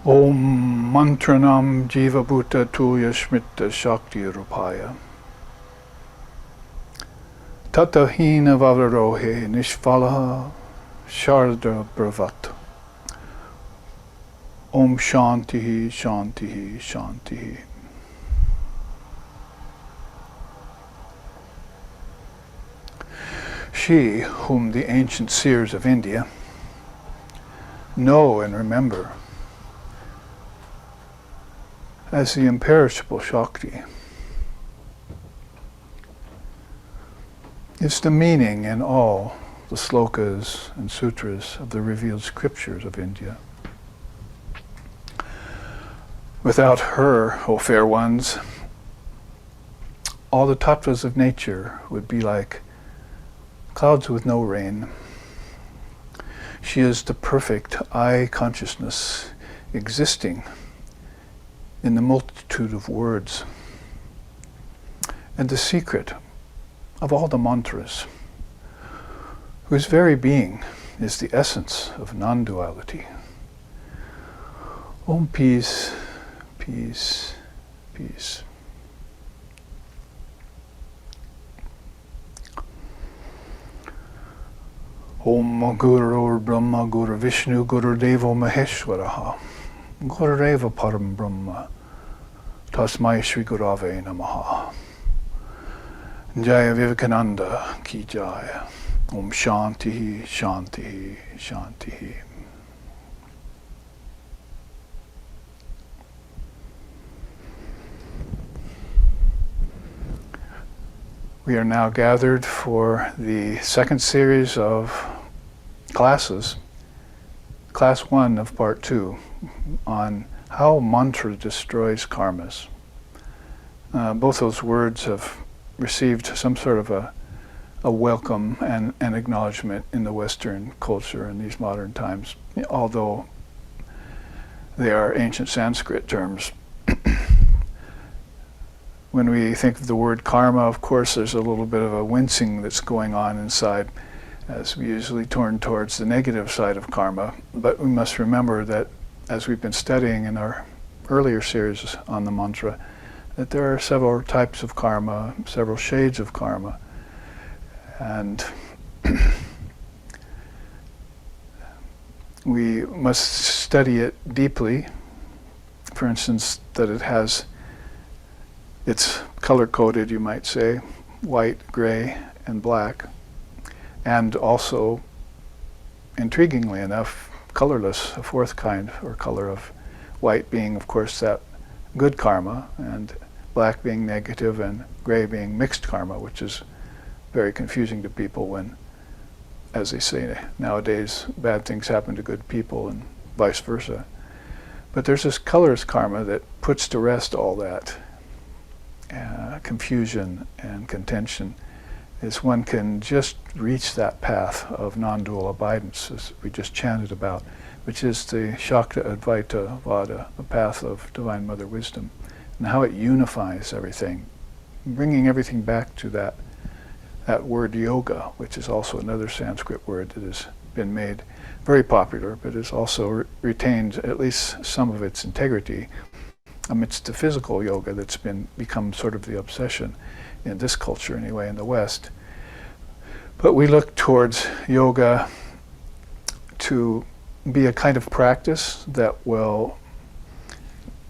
Om Mantranam Jiva Bhuta Tuya Smrita Shakti Rupaya Tatahina Vavarohe Nishvalaha Sharda Bravat Om Shantihi Shantihi Shantihi. She whom the ancient seers of India know and remember as the imperishable Shakti is the meaning in all the slokas and sutras of the revealed scriptures of India. Without her, O fair ones, all the tattvas of nature would be like clouds with no rain. She is the perfect I consciousness existing in the multitude of words, and the secret of all the mantras, whose very being is the essence of non-duality. Om peace, peace, peace. Om Guru Brahma Guru Vishnu Guru Devo Maheshwaraha Gurureva Param Brahma Tasmai Shri Gurave Namaha. Jaya Vivekananda Ki Jaya. Om Shantihi Shantihi Shantihi. We are now gathered for the second series of classes, class 1 of part 2, on how mantra destroys karmas. Both those words have received some sort of a welcome and an acknowledgement in the Western culture in these modern times, although they are ancient Sanskrit terms. When we think of the word karma, of course, there's a little bit of a wincing that's going on inside, as we usually turn towards the negative side of karma. But we must remember that, as we've been studying in our earlier series on the mantra, that there are several types of karma, several shades of karma. And we must study it deeply. For instance, that it's color-coded, you might say, white, gray, and black, and also, intriguingly enough, colorless, a fourth kind or color of white being, of course, that good karma, and black being negative, and gray being mixed karma, which is very confusing to people when, as they say nowadays, bad things happen to good people and vice versa. But there's this colorless karma that puts to rest all that confusion and contention, is one can just reach that path of non-dual abidance, as we just chanted about, which is the Shakta Advaita Vada, the path of Divine Mother Wisdom, and how it unifies everything, bringing everything back to that word yoga, which is also another Sanskrit word that has been made very popular, but has also retained at least some of its integrity amidst the physical yoga that's become sort of the obsession in this culture anyway, in the West. But we look towards yoga to be a kind of practice that will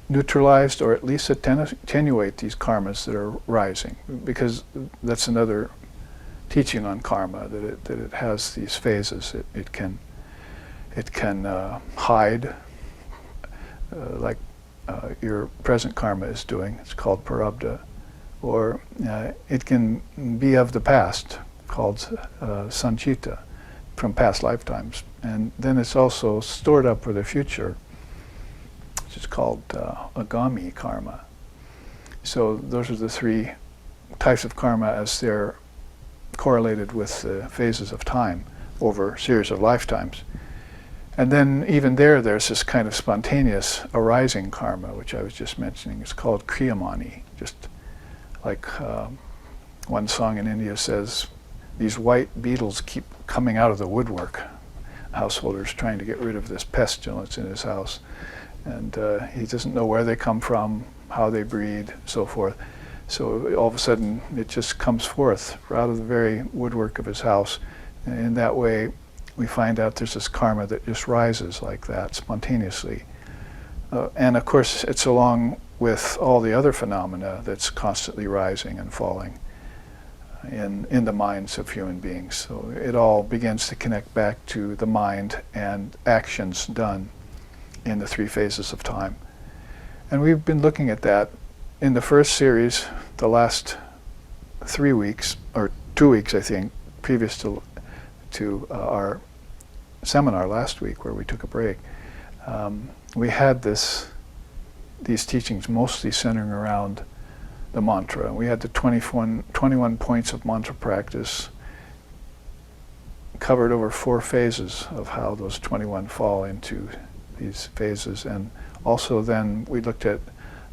neutralize or at least attenuate these karmas that are rising, because that's another teaching on karma, that it has these phases. It can hide, like your present karma is doing. It's called prarabdha. Or it can be of the past, called sanchita, from past lifetimes. And then it's also stored up for the future, which is called agami karma. So those are the three types of karma as they're correlated with the phases of time over a series of lifetimes. And then even there's this kind of spontaneous arising karma, which I was just mentioning. It's called Kriyamani. Just like one song in India says, these white beetles keep coming out of the woodwork. Householders trying to get rid of this pestilence in his house. and he doesn't know where they come from, how they breed, so forth. So all of a sudden it just comes forth out of the very woodwork of his house. And in that way we find out there's this karma that just rises like that spontaneously. And of course it's along with all the other phenomena that's constantly rising and falling in the minds of human beings. So it all begins to connect back to the mind and actions done in the three phases of time. And we've been looking at that in the first series, the last 3 weeks, or 2 weeks I think, previous to our seminar last week where we took a break. We had these teachings mostly centering around the mantra. We had the 21 points of mantra practice covered over 4 phases of how those 21 fall into these phases. And also then we looked at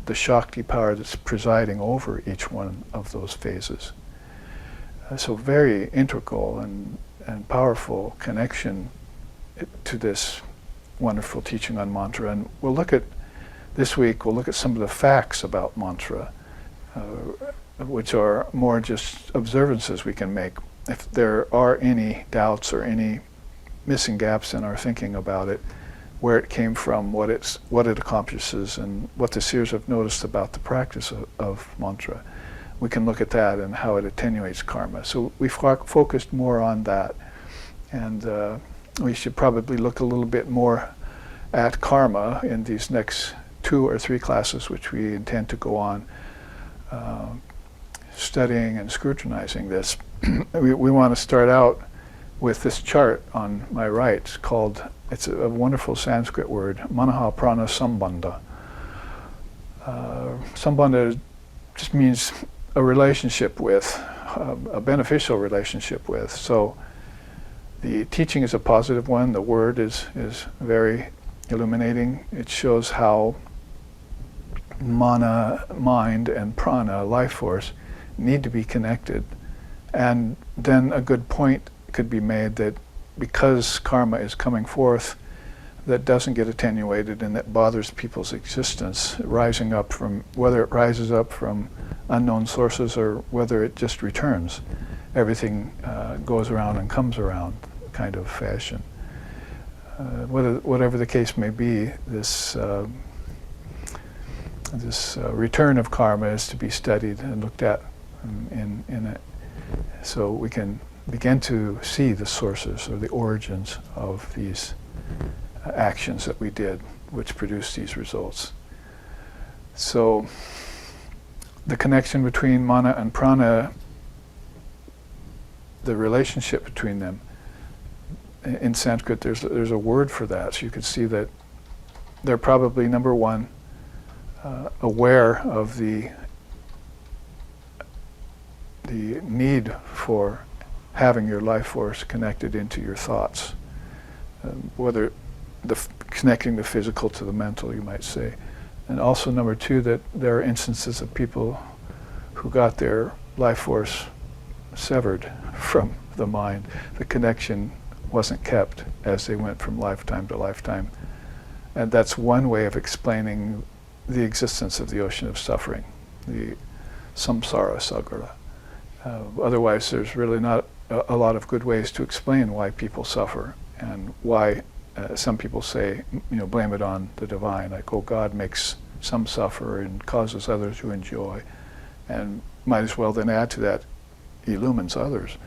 the Shakti power that's presiding over each one of those phases. So very integral and powerful connection to this wonderful teaching on mantra. And this week we'll look at some of the facts about mantra, which are more just observances we can make. If there are any doubts or any missing gaps in our thinking about it, where it came from, what it accomplishes, and what the seers have noticed about the practice of mantra, we can look at that and how it attenuates karma. So we focused more on that, and we should probably look a little bit more at karma in these next 2 or 3 classes, which we intend to go on studying and scrutinizing this. We want to start out with this chart on my right. It's a wonderful Sanskrit word, Manaha Prana Sambandha. Sambandha just means a relationship with, a beneficial relationship with. So the teaching is a positive one. The word is very illuminating. It shows how mana, mind, and prana, life force, need to be connected. And then a good point could be made that because karma is coming forth, that doesn't get attenuated and that bothers people's existence, rising up from, whether it rises up from unknown sources or whether it just returns. Everything goes around and comes around kind of fashion. Whatever the case may be, this return of karma is to be studied and looked at in it, so we can begin to see the sources or the origins of these actions that we did, which produced these results. So the connection between mana and prana, the relationship between them, in Sanskrit there's a word for that. So you could see that they're probably, number one, aware of the need for having your life force connected into your thoughts, whether connecting the physical to the mental, you might say. And also number two, that there are instances of people who got their life force severed from the mind. The connection wasn't kept as they went from lifetime to lifetime. And that's one way of explaining the existence of the ocean of suffering, the Samsara Sagara. Otherwise, there's really not a lot of good ways to explain why people suffer and why some people say, blame it on the divine, like, oh, God makes some suffer and causes others to enjoy, and might as well then add to that, illumines others.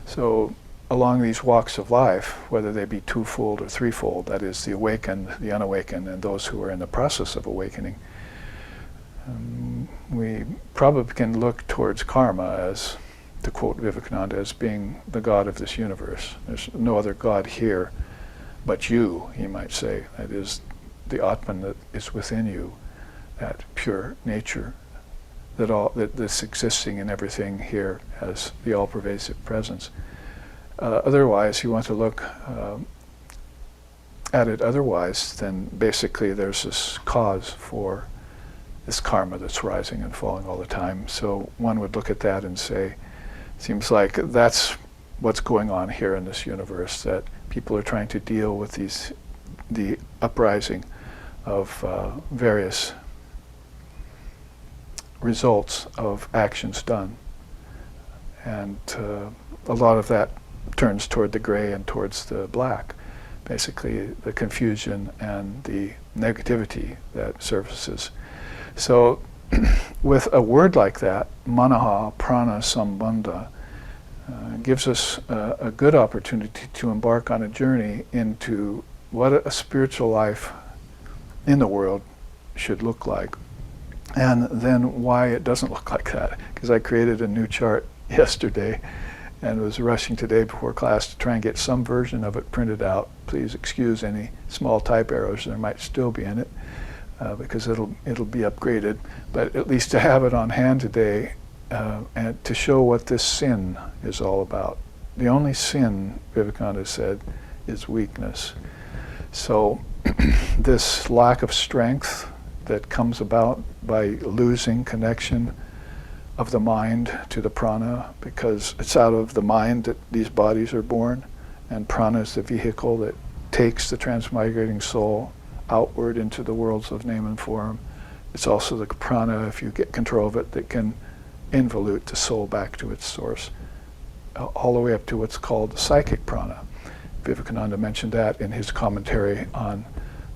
So along these walks of life, whether they be twofold or threefold, that is the awakened, the unawakened, and those who are in the process of awakening, we probably can look towards karma as, to quote Vivekananda, as being the God of this universe. There's no other God here but you, he might say. That is the Atman that is within you, that pure nature, that's existing in everything here as the all-pervasive presence. Otherwise, you want to look at it otherwise, then basically there's this cause for this karma that's rising and falling all the time. So one would look at that and say, seems like that's what's going on here in this universe, that people are trying to deal with the uprising of various results of actions done. And a lot of that turns toward the gray and towards the black. Basically, the confusion and the negativity that surfaces. So with a word like that, manaha prana sambandha, gives us a good opportunity to embark on a journey into what a spiritual life in the world should look like, and then why it doesn't look like that. Because I created a new chart yesterday and was rushing today before class to try and get some version of it printed out. Please excuse any small type errors there might still be in it, because it'll be upgraded. But at least to have it on hand today, and to show what this sin is all about. The only sin, Vivekananda said, is weakness. So this lack of strength that comes about by losing connection of the mind to the prana, because it's out of the mind that these bodies are born, and prana is the vehicle that takes the transmigrating soul outward into the worlds of name and form. It's also the prana, if you get control of it, that can involute the soul back to its source, all the way up to what's called the psychic prana. Vivekananda mentioned that in his commentary on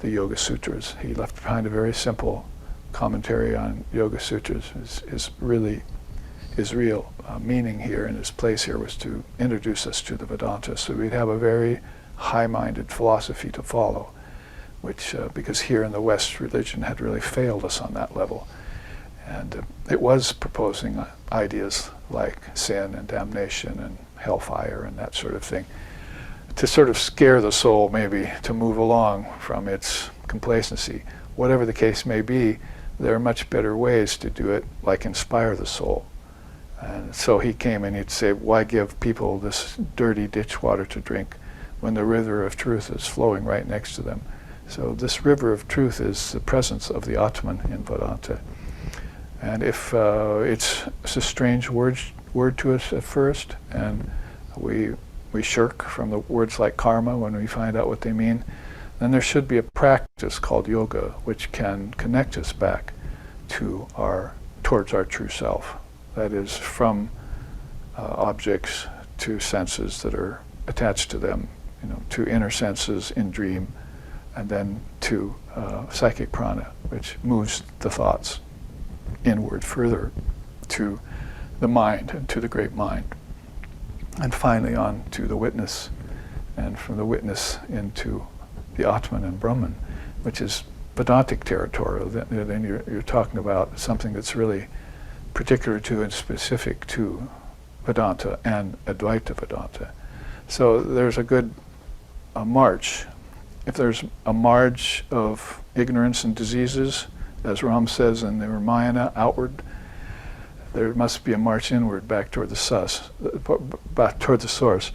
the Yoga Sutras. He left behind a very simple commentary on Yoga Sutras. His real meaning here and his place here was to introduce us to the Vedanta, so we'd have a very high-minded philosophy to follow, which, because here in the West, religion had really failed us on that level. And it was proposing ideas like sin and damnation and hellfire and that sort of thing, to sort of scare the soul maybe to move along from its complacency. Whatever the case may be, there are much better ways to do it, like inspire the soul. And so he came and he'd say, why give people this dirty ditch water to drink when the river of truth is flowing right next to them? So this river of truth is the presence of the Atman in Vedanta. And if it's a strange word to us at first, and we shirk from the words like karma when we find out what they mean, then there should be a practice called yoga which can connect us back to towards our true self. That is, from objects to senses that are attached to them, to inner senses in dream, and then to psychic prana, which moves the thoughts inward further to the mind and to the great mind. And finally on to the witness, and from the witness into the Atman and Brahman, which is Vedantic territory. Then you're talking about something that's really particular to and specific to Vedanta and Advaita Vedanta. So there's a good march. If there's a march of ignorance and diseases, as Ram says in the Ramayana, outward, there must be a march inward back toward back toward the source,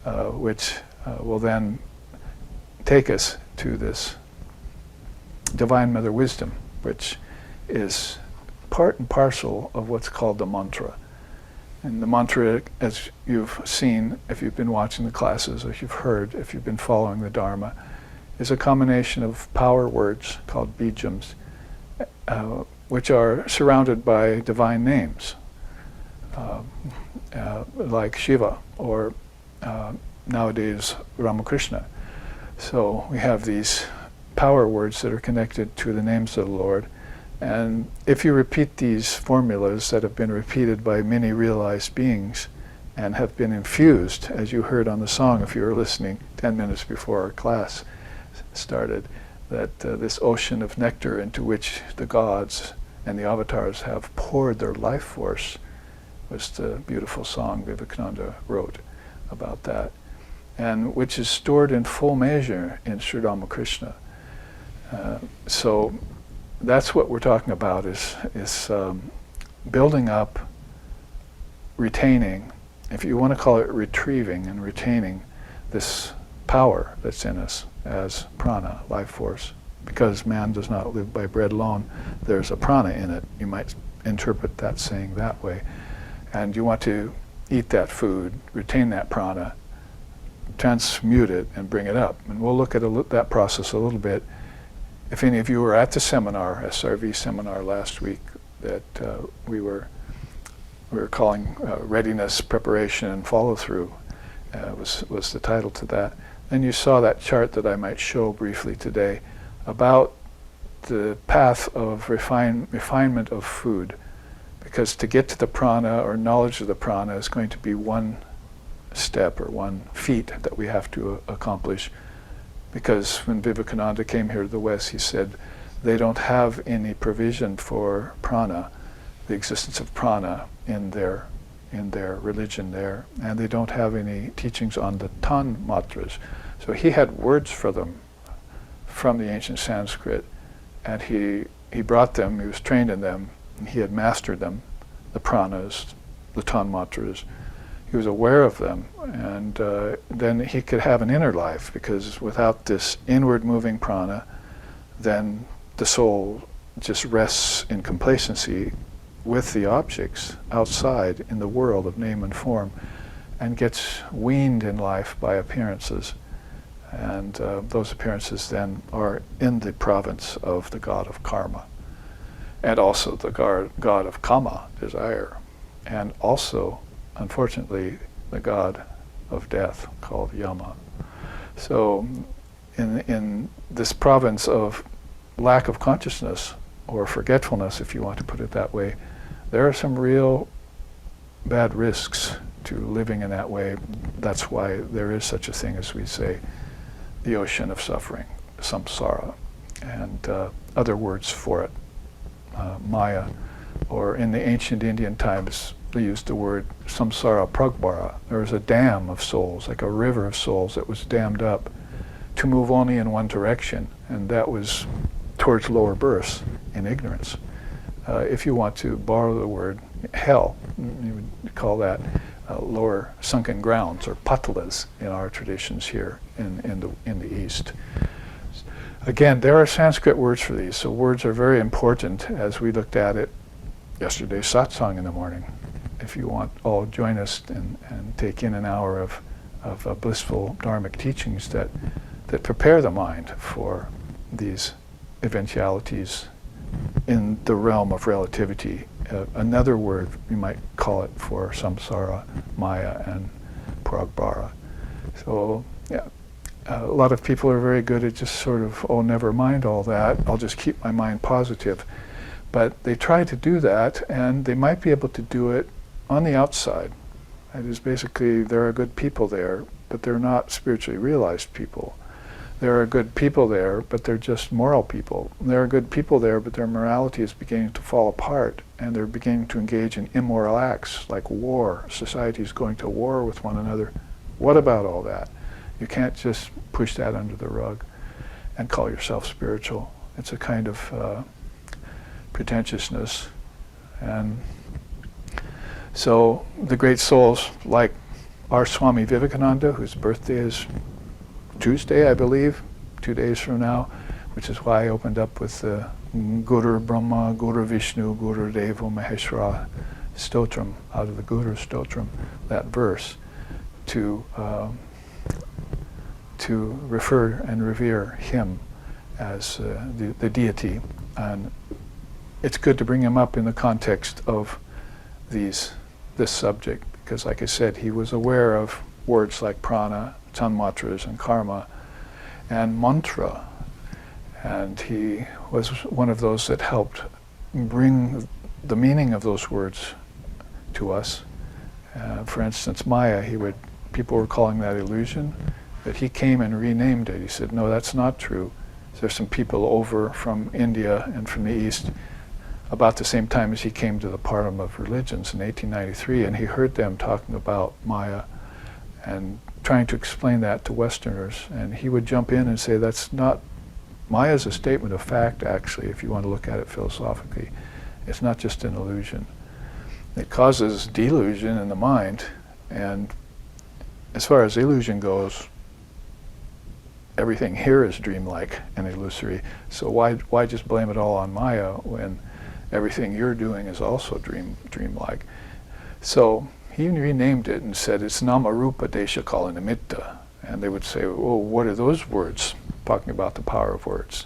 which will then take us to this Divine Mother Wisdom, which is part and parcel of what's called the mantra. And the mantra, as you've seen, if you've been watching the classes, or if you've heard, if you've been following the Dharma, is a combination of power words called bijams, which are surrounded by divine names, like Shiva, or nowadays Ramakrishna. So we have these power words that are connected to the names of the Lord. And if you repeat these formulas that have been repeated by many realized beings and have been infused, as you heard on the song if you were listening 10 minutes before our class started, that this ocean of nectar into which the gods and the avatars have poured their life force was the beautiful song Vivekananda wrote about that, and which is stored in full measure in Sri Ramakrishna. So that's what we're talking about, is building up, retaining, if you want to call it retrieving and retaining, this power that's in us as prana, life force. Because man does not live by bread alone, there's a prana in it. You might interpret that saying that way. And you want to eat that food, retain that prana, transmute it, and bring it up. And we'll look at that process a little bit if any of you were at the seminar, SRV seminar last week, that we were calling readiness, preparation, and follow-through, was the title to that. And you saw that chart that I might show briefly today about the path of refinement of food. Because to get to the prana, or knowledge of the prana, is going to be one step or one feat that we have to accomplish. Because when Vivekananda came here to the West, he said they don't have any provision for prana, the existence of prana in their religion there, and they don't have any teachings on the tan matras. So he had words for them from the ancient Sanskrit, and he brought them, he was trained in them, and he had mastered them, the pranas, the tan matras. He was aware of them, and then he could have an inner life, because without this inward moving prana, then the soul just rests in complacency with the objects outside in the world of name and form, and gets weaned in life by appearances. And those appearances then are in the province of the god of karma, and also the god of kama, desire, and also, unfortunately, the god of death, called Yama. So in this province of lack of consciousness, or forgetfulness, if you want to put it that way, there are some real bad risks to living in that way. That's why there is such a thing, as we say, the ocean of suffering, Samsara, and other words for it, Maya, or in the ancient Indian times, they used the word Samsara Pragbara. There was a dam of souls, like a river of souls that was dammed up to move only in one direction, and that was towards lower births in ignorance. If you want to borrow the word hell, you would call that lower sunken grounds, or patalas in our traditions here in the East. Again, there are Sanskrit words for these, so words are very important, as we looked at it yesterday's satsang in the morning. If you want, all join us and take in an hour of blissful dharmic teachings that prepare the mind for these eventualities in the realm of relativity. Another word we might call it for samsara, maya, and pragbara. So yeah, a lot of people are very good at just sort of, oh, never mind all that, I'll just keep my mind positive. But they try to do that, and they might be able to do it on the outside. That is, basically, there are good people there, but they're not spiritually realized people. There are good people there, but they're just moral people. There are good people there, but their morality is beginning to fall apart, and they're beginning to engage in immoral acts like war. Society is going to war with one another. What about all that? You can't just push that under the rug and call yourself spiritual. It's a kind of pretentiousness. And so the great souls, like our Swami Vivekananda, whose birthday is Tuesday, I believe, 2 days from now, which is why I opened up with the Guru Brahma, Guru Vishnu, Guru Deva Maheshwara Stotram, out of the Guru Stotram, that verse, to refer and revere him as the deity. And it's good to bring him up in the context of this subject, because like I said, he was aware of words like prana, tanmatras, and karma, and mantra. And he was one of those that helped bring the meaning of those words to us. For instance, Maya, people were calling that illusion, but he came and renamed it. He said, no, that's not true. There's some people over from India and from the East about the same time as he came to the Parliament of Religions in 1893, and he heard them talking about Maya and trying to explain that to Westerners. And he would jump in and say, that's not, Maya is a statement of fact, actually, if you want to look at it philosophically. It's not just an illusion. It causes delusion in the mind, and as far as illusion goes, everything here is dreamlike and illusory. So why just blame it all on Maya when everything you're doing is also dreamlike? So he renamed it and said it's Namarupa Desha Kala Nimitta. And they would say, oh, what are those words? Talking about the power of words.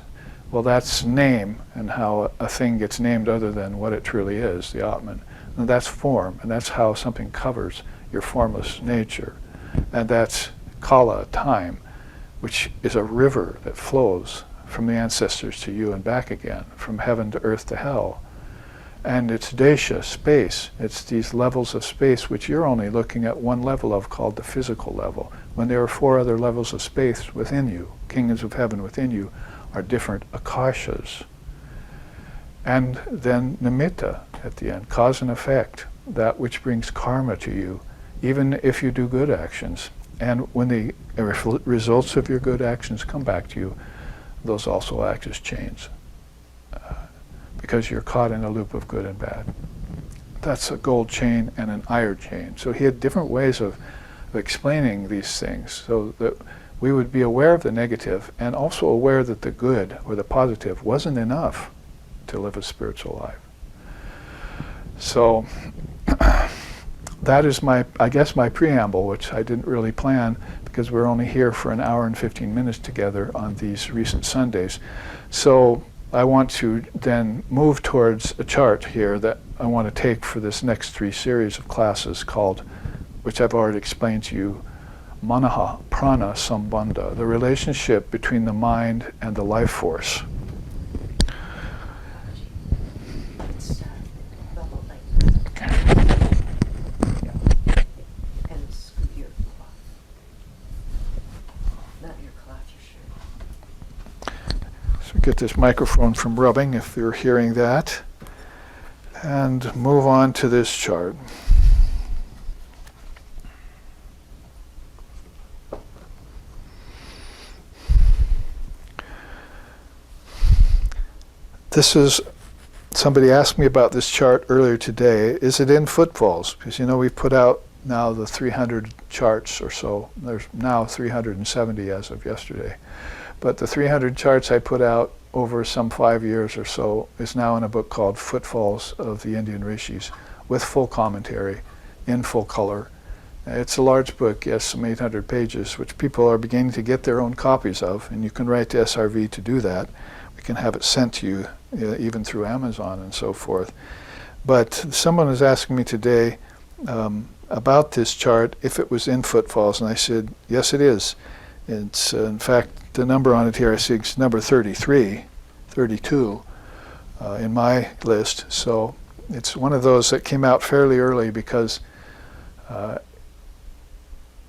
Well, that's name, and how a thing gets named other than what it truly is, the Atman. And that's form, and that's how something covers your formless nature. And that's Kala, time, which is a river that flows from the ancestors to you and back again, from heaven to earth to hell. And it's Desha, space. It's these levels of space which you're only looking at one level of, called the physical level, when there are 4 other levels of space within you. Kingdoms of heaven within you are different akashas. And then nimitta at the end, cause and effect, that which brings karma to you, even if you do good actions. And when the results of your good actions come back to you, those also act as chains, because you're caught in a loop of good and bad. That's a gold chain and an iron chain. So he had different ways of explaining these things, so that we would be aware of the negative and also aware that the good or the positive wasn't enough to live a spiritual life. So that is I guess my preamble, which I didn't really plan because we're only here for an hour and 15 minutes together on these recent Sundays. So I want to then move towards a chart here that I want to take for this next 3 series of classes called, which I've already explained to you, Manaha Prana Sambandha, the relationship between the mind and the life force. So get this microphone from rubbing if you're hearing that, and move on to this chart. This is, somebody asked me about this chart earlier today. Is it in Footfalls? Because we've put out now the 300 charts or so. There's now 370 as of yesterday. But the 300 charts I put out over some 5 years or so is now in a book called Footfalls of the Indian Rishis, with full commentary, in full color. It's a large book, yes, some 800 pages, which people are beginning to get their own copies of, and you can write to SRV to do that. We can have it sent to you, even through Amazon and so forth. But someone was asking me today about this chart, if it was in Footfalls, and I said, yes, it is. It's, in fact, the number on it here, I see it's number 33, 32 in my list. So it's one of those that came out fairly early because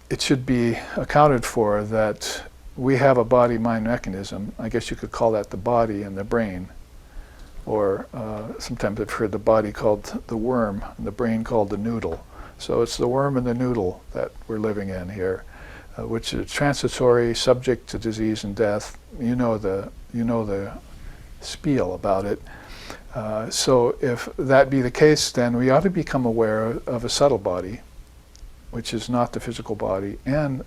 it should be accounted for that we have a body-mind mechanism. I guess you could call that the body and the brain. Or sometimes I've heard the body called the worm and the brain called the noodle. So it's the worm and the noodle that we're living in here, which is transitory, subject to disease and death. You know the spiel about it. So if that be the case, then we ought to become aware of a subtle body, which is not the physical body, and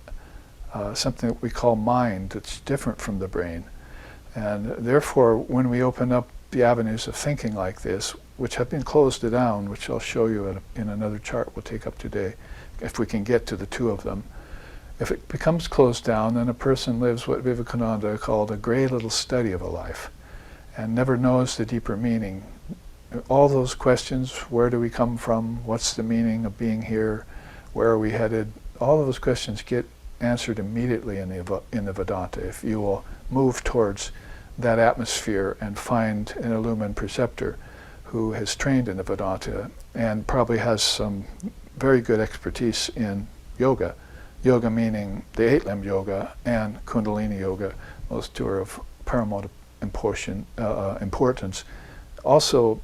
something that we call mind that's different from the brain. And therefore, when we open up the avenues of thinking like this, which have been closed down, which I'll show you in another chart we'll take up today, if we can get to the 2 of them. If it becomes closed down, then a person lives what Vivekananda called a gray little study of a life, and never knows the deeper meaning. All those questions, where do we come from, what's the meaning of being here, where are we headed, all of those questions get answered immediately in the Vedanta if you will move towards that atmosphere and find an illumined preceptor who has trained in the Vedanta and probably has some very good expertise in yoga. Yoga meaning the 8-limb yoga and Kundalini yoga. Those 2 are of paramount importance. Also,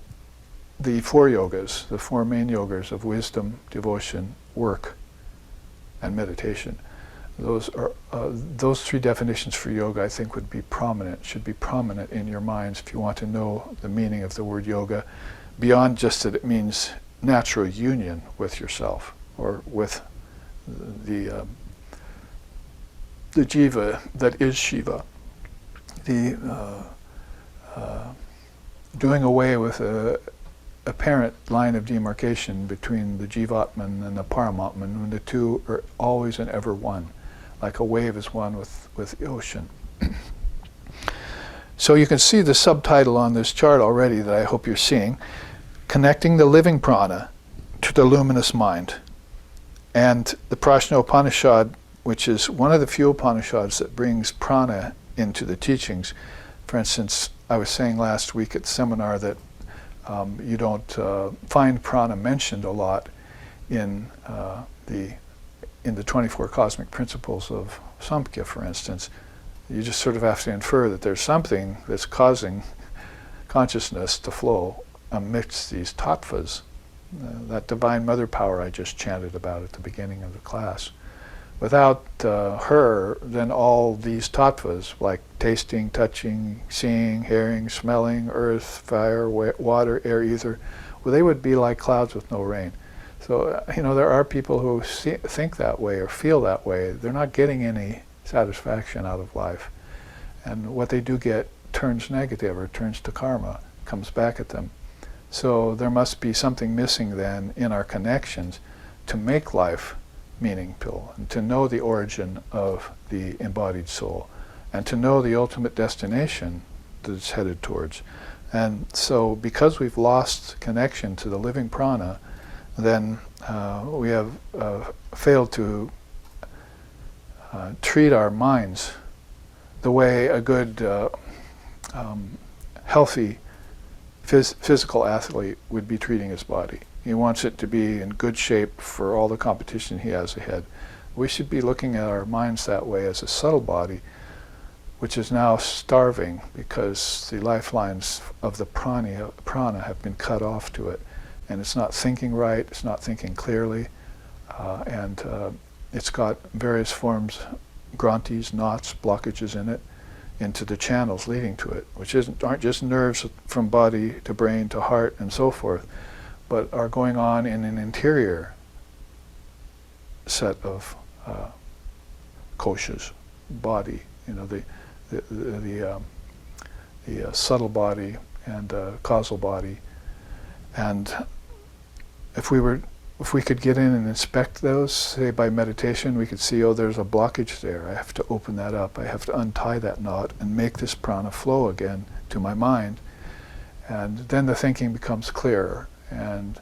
the 4 yogas, the 4 main yogas of wisdom, devotion, work, and meditation. Those 3 definitions for yoga, I think, would be prominent, should be prominent in your minds if you want to know the meaning of the word yoga, beyond just that it means natural union with yourself or with the jiva that is Shiva. The doing away with a apparent line of demarcation between the Jivatman and the Paramatman, when the 2 are always and ever one, like a wave is one with the ocean. So you can see the subtitle on this chart already that I hope you're seeing, Connecting the Living Prana to the Luminous Mind. And the Prajna Upanishad, which is one of the few Upanishads that brings prana into the teachings. For instance, I was saying last week at the seminar that you don't find prana mentioned a lot in the 24 cosmic principles of Samkhya, for instance. You just sort of have to infer that there's something that's causing consciousness to flow amidst these tattvas, that divine mother power I just chanted about at the beginning of the class. Without her, then all these tattvas, like tasting, touching, seeing, hearing, smelling, earth, fire, water, air, ether, well, they would be like clouds with no rain. So, there are people who think that way or feel that way. They're not getting any satisfaction out of life. And what they do get turns negative or turns to karma, comes back at them. So there must be something missing then in our connections to make life meaningful, and to know the origin of the embodied soul, and to know the ultimate destination that it's headed towards. And so because we've lost connection to the living prana, then we have failed to treat our minds the way a good, healthy physical athlete would be treating his body. He wants it to be in good shape for all the competition he has ahead. We should be looking at our minds that way as a subtle body, which is now starving because the lifelines of the prana have been cut off to it. And it's not thinking right, it's not thinking clearly, and it's got various forms, granthis, knots, blockages in it, into the channels leading to it, which aren't just nerves from body to brain to heart and so forth, but are going on in an interior set of koshas, body, the subtle body and causal body. And if we could get in and inspect those, say by meditation, we could see, oh, there's a blockage there. I have to open that up. I have to untie that knot and make this prana flow again to my mind. And then the thinking becomes clearer, and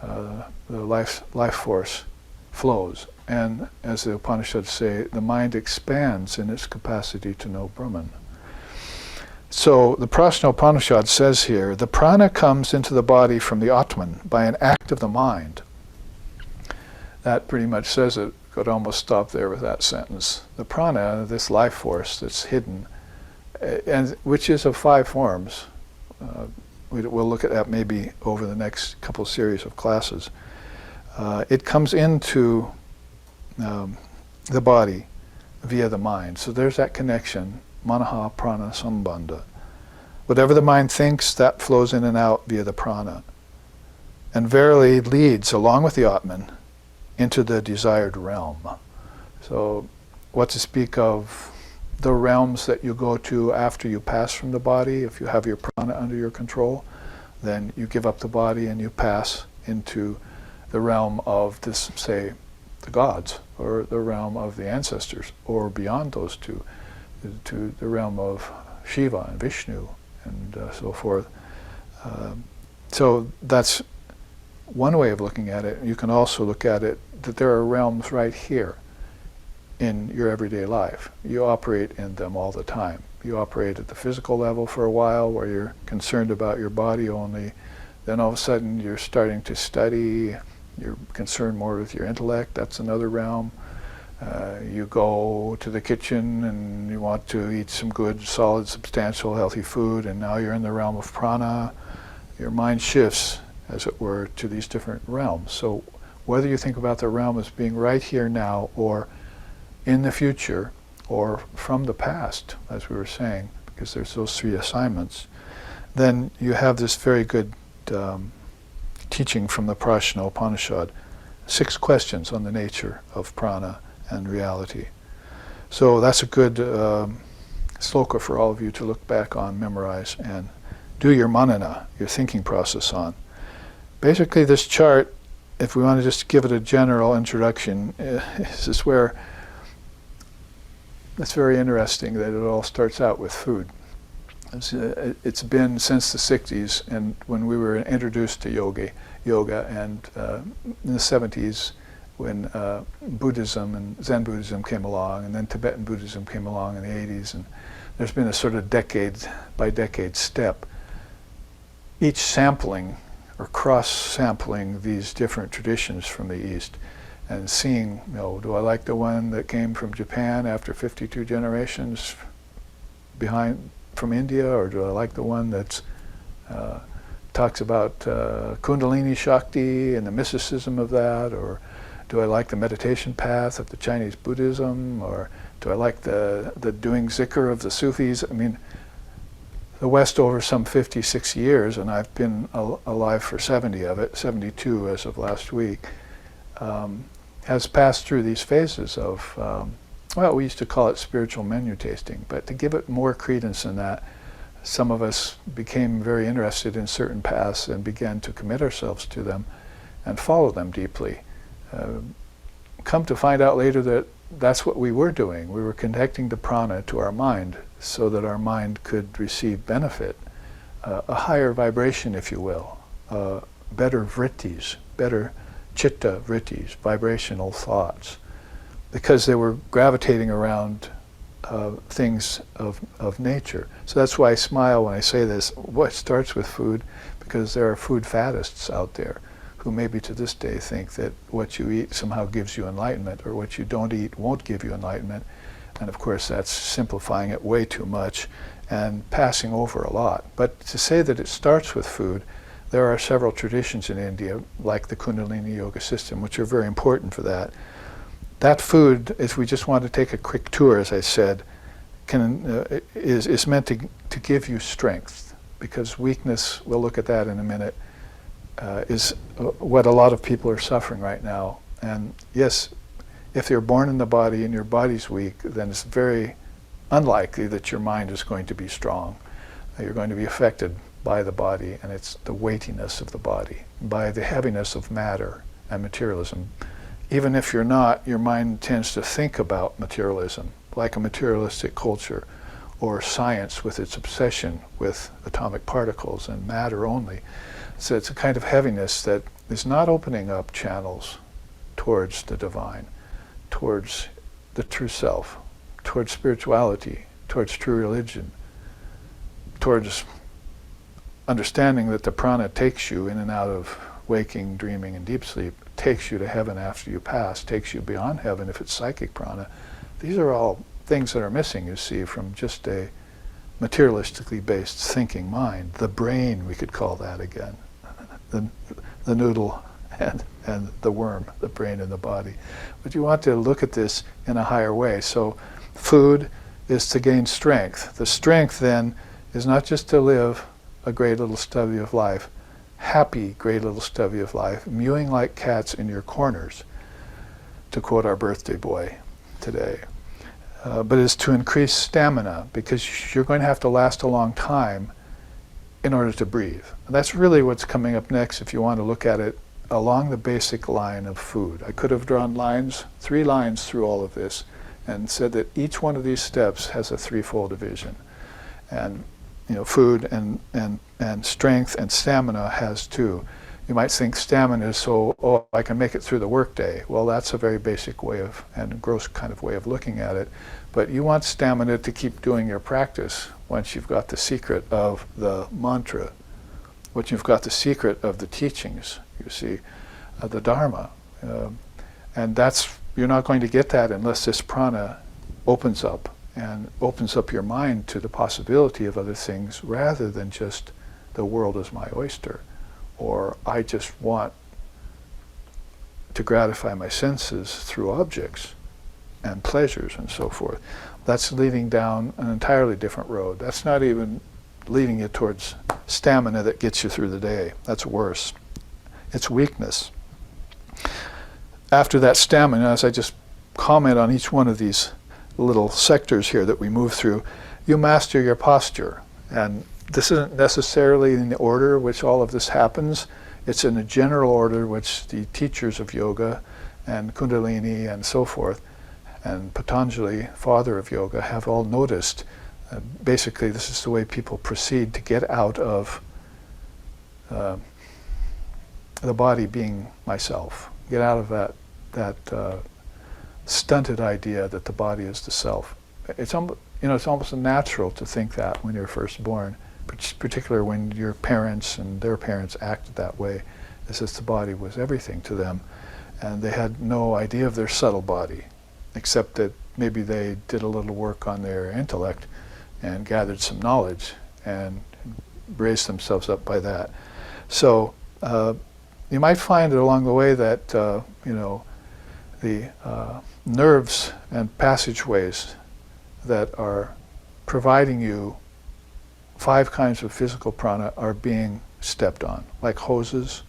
the life force flows. And as the Upanishads say, the mind expands in its capacity to know Brahman. So the Prajna Upanishad says here, the prana comes into the body from the Atman by an act of the mind. That pretty much says it. Could almost stop there with that sentence. The prana, this life force that's hidden, and which is of 5 forms. We'll look at that maybe over the next couple series of classes. It comes into the body via the mind. So there's that connection, manaha prana sambandha. Whatever the mind thinks, that flows in and out via the prana, and verily leads, along with the Atman, into the desired realm. So what to speak of the realms that you go to after you pass from the body. If you have your prana under your control, then you give up the body and you pass into the realm of this, say, the gods, or the realm of the ancestors, or beyond those two, to the realm of Shiva and Vishnu and so forth. So that's one way of looking at it. You can also look at it that there are realms right here in your everyday life. You operate in them all the time. You operate at the physical level for a while where you're concerned about your body only. Then all of a sudden you're starting to study, you're concerned more with your intellect, that's another realm. You go to the kitchen and you want to eat some good, solid, substantial, healthy food, and now you're in the realm of prana. Your mind shifts, as it were, to these different realms. So whether you think about the realm as being right here now, or in the future, or from the past, as we were saying, because there's those 3 assignments, then you have this very good teaching from the Prajna Upanishad. 6 questions on the nature of prana and reality. So that's a good sloka for all of you to look back on, memorize, and do your manana, your thinking process on. Basically, this chart, if we want to just give it a general introduction, is where it's very interesting that it all starts out with food. It's been since the 60s, and when we were introduced to yoga, and in the 70s, when Buddhism and Zen Buddhism came along, and then Tibetan Buddhism came along in the 80s, and there's been a sort of decade by decade step, each sampling or cross-sampling these different traditions from the East, and seeing, do I like the one that came from Japan after 52 generations from India, or do I like the one that talks about Kundalini Shakti and the mysticism of that, or do I like the meditation path of the Chinese Buddhism, or do I like the doing zikr of the Sufis? I mean, the West over some 56 years, and I've been alive for 70 of it, 72 as of last week, has passed through these phases of, we used to call it spiritual menu tasting, but to give it more credence than that, some of us became very interested in certain paths and began to commit ourselves to them and follow them deeply. Come to find out later that that's what we were doing. We were connecting the prana to our mind so that our mind could receive benefit, a higher vibration, if you will, better vrittis, better chitta vrittis, vibrational thoughts, because they were gravitating around things of nature. So that's why I smile when I say this. What starts with food, because there are food faddists out there who maybe to this day think that what you eat somehow gives you enlightenment, or what you don't eat won't give you enlightenment. And of course that's simplifying it way too much and passing over a lot. But to say that it starts with food, there are several traditions in India, like the Kundalini Yoga system, which are very important for that. That food, if we just want to take a quick tour, as I said, is meant to give you strength, because weakness, we'll look at that in a minute, is what a lot of people are suffering right now. And yes, if you're born in the body and your body's weak, then it's very unlikely that your mind is going to be strong. You're going to be affected by the body, and it's the weightiness of the body, by the heaviness of matter and materialism. Even if you're not, your mind tends to think about materialism, like a materialistic culture, or science with its obsession with atomic particles and matter only. So it's a kind of heaviness that is not opening up channels towards the divine, towards the true self, towards spirituality, towards true religion, towards understanding that the prana takes you in and out of waking, dreaming, and deep sleep, takes you to heaven after you pass, takes you beyond heaven if it's psychic prana. These are all things that are missing, you see, from just a materialistically based thinking mind. The brain, we could call that again. The noodle and the worm, the brain and the body. But you want to look at this in a higher way. So food is to gain strength. The strength then is not just to live a great little stubby of life, happy great little stubby of life, mewing like cats in your corners, to quote our birthday boy today. But is to increase stamina, because you're going to have to last a long time in order to breathe. And that's really what's coming up next if you want to look at it along the basic line of food. I could have drawn lines, 3 lines through all of this, and said that each one of these steps has a threefold division. And food and strength and stamina has too. You might think stamina is so, I can make it through the workday. Well, that's a very basic way of, and gross kind of way of looking at it. But you want stamina to keep doing your practice once you've got the secret of the mantra, once you've got the secret of the teachings, you see, the Dharma. And you're not going to get that unless this prana opens up, and opens up your mind to the possibility of other things rather than just the world is my oyster, or I just want to gratify my senses through objects and pleasures and so forth. That's leading down an entirely different road. That's not even leading you towards stamina that gets you through the day. That's worse. It's weakness. After that stamina, as I just comment on each one of these little sectors here that we move through, you master your posture. And this isn't necessarily in the order which all of this happens. It's in a general order which the teachers of yoga and Kundalini and so forth, and Patanjali, father of yoga, have all noticed Basically, this is the way people proceed to get out of the body being myself. Get out of that stunted idea that the body is the self. It's it's almost natural to think that when you're first born, particularly when your parents and their parents acted that way, as if the body was everything to them, and they had no idea of their subtle body, except that maybe they did a little work on their intellect and gathered some knowledge and raised themselves up by that. So you might find it along the way that the nerves and passageways that are providing you 5 kinds of physical prana are being stepped on, like hoses.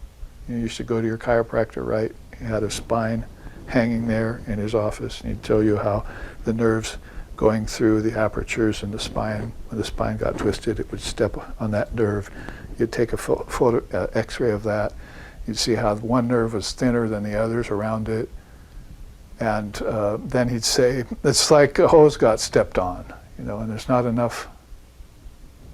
You used to go to your chiropractor, right? He had a spine hanging there in his office, and he'd tell you how the nerves going through the apertures in the spine, when the spine got twisted, it would step on that nerve. You'd take a photo, x-ray of that. You'd see how one nerve was thinner than the others around it. And then he'd say, it's like a hose got stepped on, and there's not enough.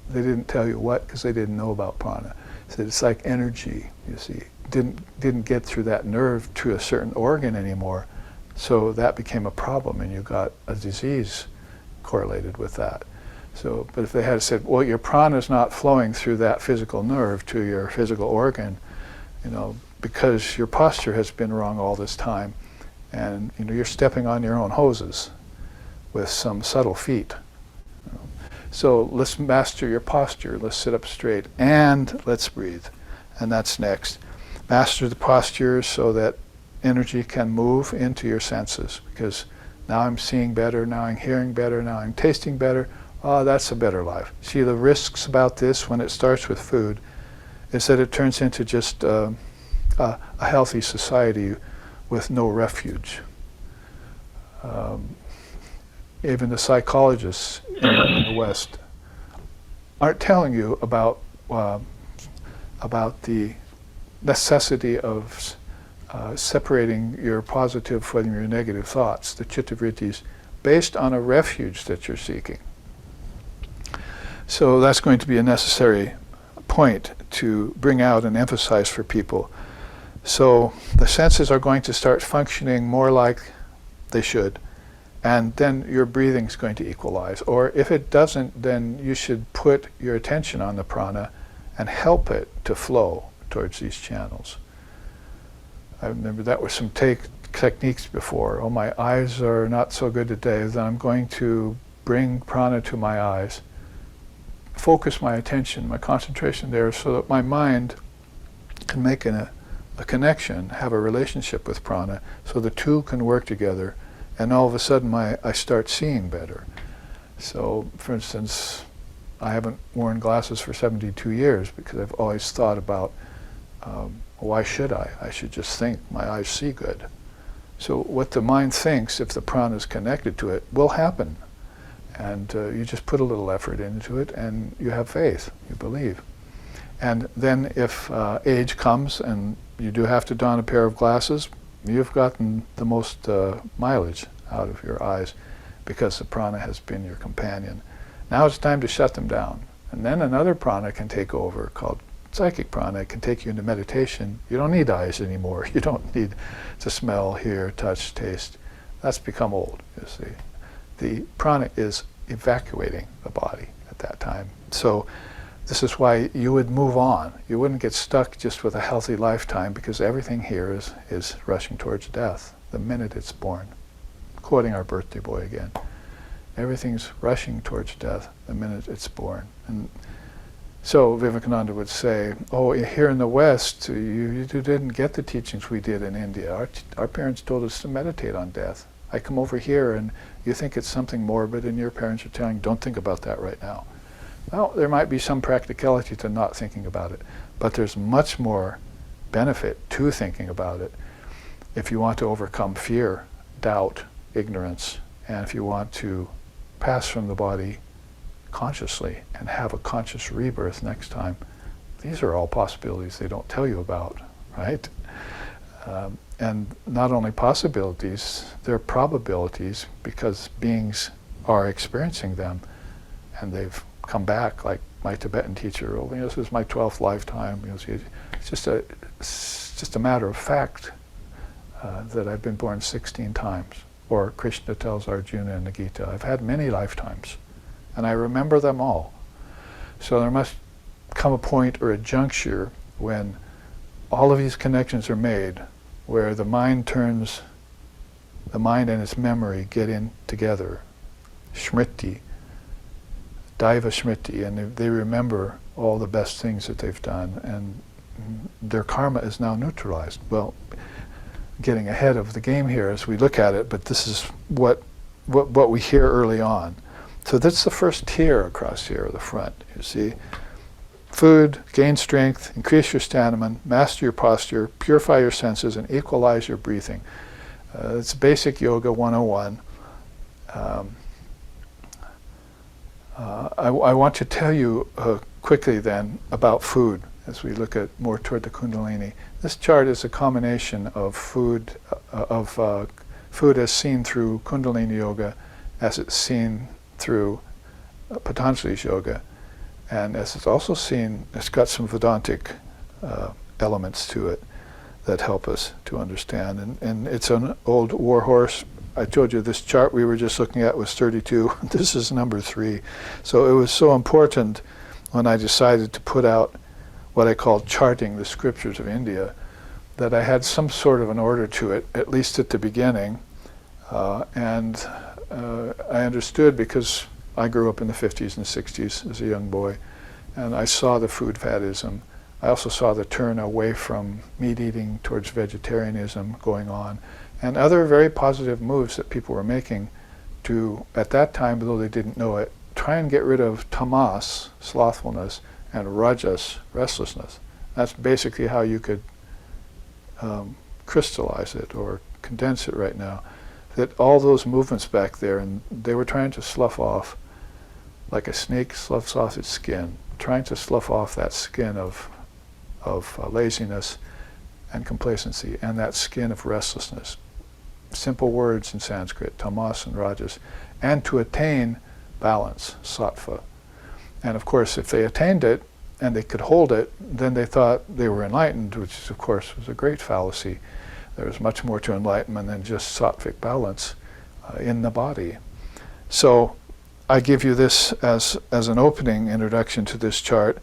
They didn't tell you what, because they didn't know about prana. He said it's like energy, you see. Didn't get through that nerve to a certain organ anymore, so that became a problem, and you got a disease correlated with that. So, but if they had said, well, your prana is not flowing through that physical nerve to your physical organ, because your posture has been wrong all this time, and you're stepping on your own hoses with some subtle feet. So let's master your posture. Let's sit up straight and let's breathe. And that's next. Master the posture so that energy can move into your senses, because now I'm seeing better, now I'm hearing better, now I'm tasting better. Oh, that's a better life. See, the risks about this when it starts with food is that it turns into just a healthy society with no refuge. Even the psychologists in the West aren't telling you about the necessity of separating your positive from your negative thoughts, the chittavrittis, based on a refuge that you're seeking. So that's going to be a necessary point to bring out and emphasize for people. So the senses are going to start functioning more like they should, and then your breathing is going to equalize. Or if it doesn't, then you should put your attention on the prana and help it to flow towards these channels. I remember that were some techniques before. Oh, my eyes are not so good today, then I'm going to bring prana to my eyes, focus my attention, my concentration there, so that my mind can make a connection, have a relationship with prana, so the two can work together, and all of a sudden I start seeing better. So, for instance, I haven't worn glasses for 72 years because I've always thought about, why should I? I should just think my eyes see good. So what the mind thinks, if the prana is connected to it, will happen. And you just put a little effort into it, and you have faith, you believe. And then if age comes and you do have to don a pair of glasses, you've gotten the most mileage out of your eyes because the prana has been your companion. Now it's time to shut them down. And then another prana can take over called psychic prana. It can take you into meditation. You don't need eyes anymore. You don't need to smell, hear, touch, taste. That's become old, you see. The prana is evacuating the body at that time. So this is why you would move on. You wouldn't get stuck just with a healthy lifetime, because everything here is rushing towards death the minute it's born. Quoting our birthday boy again. Everything's rushing towards death the minute it's born. And so Vivekananda would say, oh, here in the West, you didn't get the teachings we did in India. Our parents told us to meditate on death. I come over here and you think it's something morbid, and your parents are telling you, don't think about that right now. Well, there might be some practicality to not thinking about it, but there's much more benefit to thinking about it if you want to overcome fear, doubt, ignorance, and if you want to pass from the body consciously and have a conscious rebirth next time. These are all possibilities they don't tell you about, right? And not only possibilities, they're probabilities, because beings are experiencing them. and they've come back, like my Tibetan teacher. Oh, this is my 12th lifetime. It's just a matter of fact that I've been born 16 times. Or Krishna tells Arjuna in the Gita, I've had many lifetimes, and I remember them all. So there must come a point or a juncture when all of these connections are made, where the mind and its memory get in together, smriti, daiva smriti, and they remember all the best things that they've done, and their karma is now neutralized. Well, getting ahead of the game here as we look at it, but this is what we hear early on. So that's the first tier across here, the front, you see. Food, gain strength, increase your stamina, master your posture, purify your senses, and equalize your breathing. It's basic yoga 101. I want to tell you quickly then about food as we look at more toward the Kundalini. This chart is a combination of food as seen through Kundalini yoga, as it's seen through Patanjali's yoga, and as it's also seen, it's got some Vedantic elements to it that help us to understand. And it's an old war horse. I told you this chart we were just looking at was 32. This is number 3. So it was so important when I decided to put out what I called charting the scriptures of India, that I had some sort of an order to it, at least at the beginning. And I understood because I grew up in the 50s and 60s as a young boy, and I saw the food faddism. I also saw the turn away from meat eating towards vegetarianism going on, and other very positive moves that people were making to, at that time, though they didn't know it, try and get rid of tamas, slothfulness, and rajas, restlessness. That's basically how you could crystallize it or condense it right now. That all those movements back there, and they were trying to slough off, like a snake sloughs off its skin, trying to slough off that skin of laziness and complacency, and that skin of restlessness. Simple words in Sanskrit, tamas and rajas, and to attain balance, sattva. And of course, if they attained it and they could hold it, then they thought they were enlightened, which of course was a great fallacy. There was much more to enlightenment than just sattvic balance in the body. So I give you this as an opening introduction to this chart,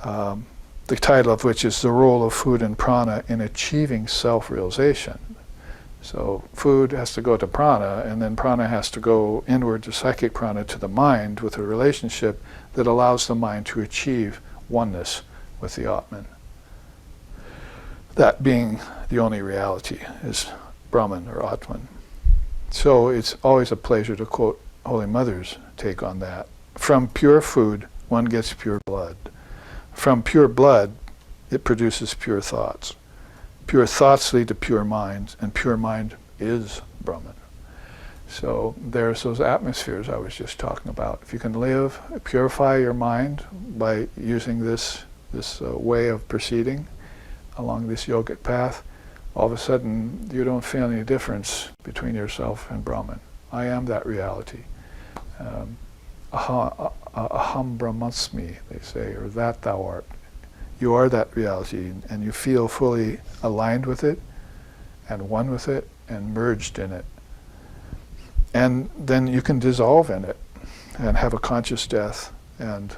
the title of which is The Role of Food and Prana in Achieving Self-Realization. So food has to go to prana, and then prana has to go inward to psychic prana, to the mind, with a relationship that allows the mind to achieve oneness with the Atman. That being the only reality is Brahman or Atman. So it's always a pleasure to quote Holy Mother's take on that. From pure food, one gets pure blood. From pure blood, it produces pure thoughts. Pure thoughts lead to pure minds, and pure mind is Brahman. So there's those atmospheres I was just talking about. If you can purify your mind by using this way of proceeding along this yogic path, all of a sudden you don't feel any difference between yourself and Brahman. I am that reality. Aham Brahmasmi, they say, or that thou art. You are that reality, and you feel fully aligned with it, and one with it, and merged in it. And then you can dissolve in it, and have a conscious death, and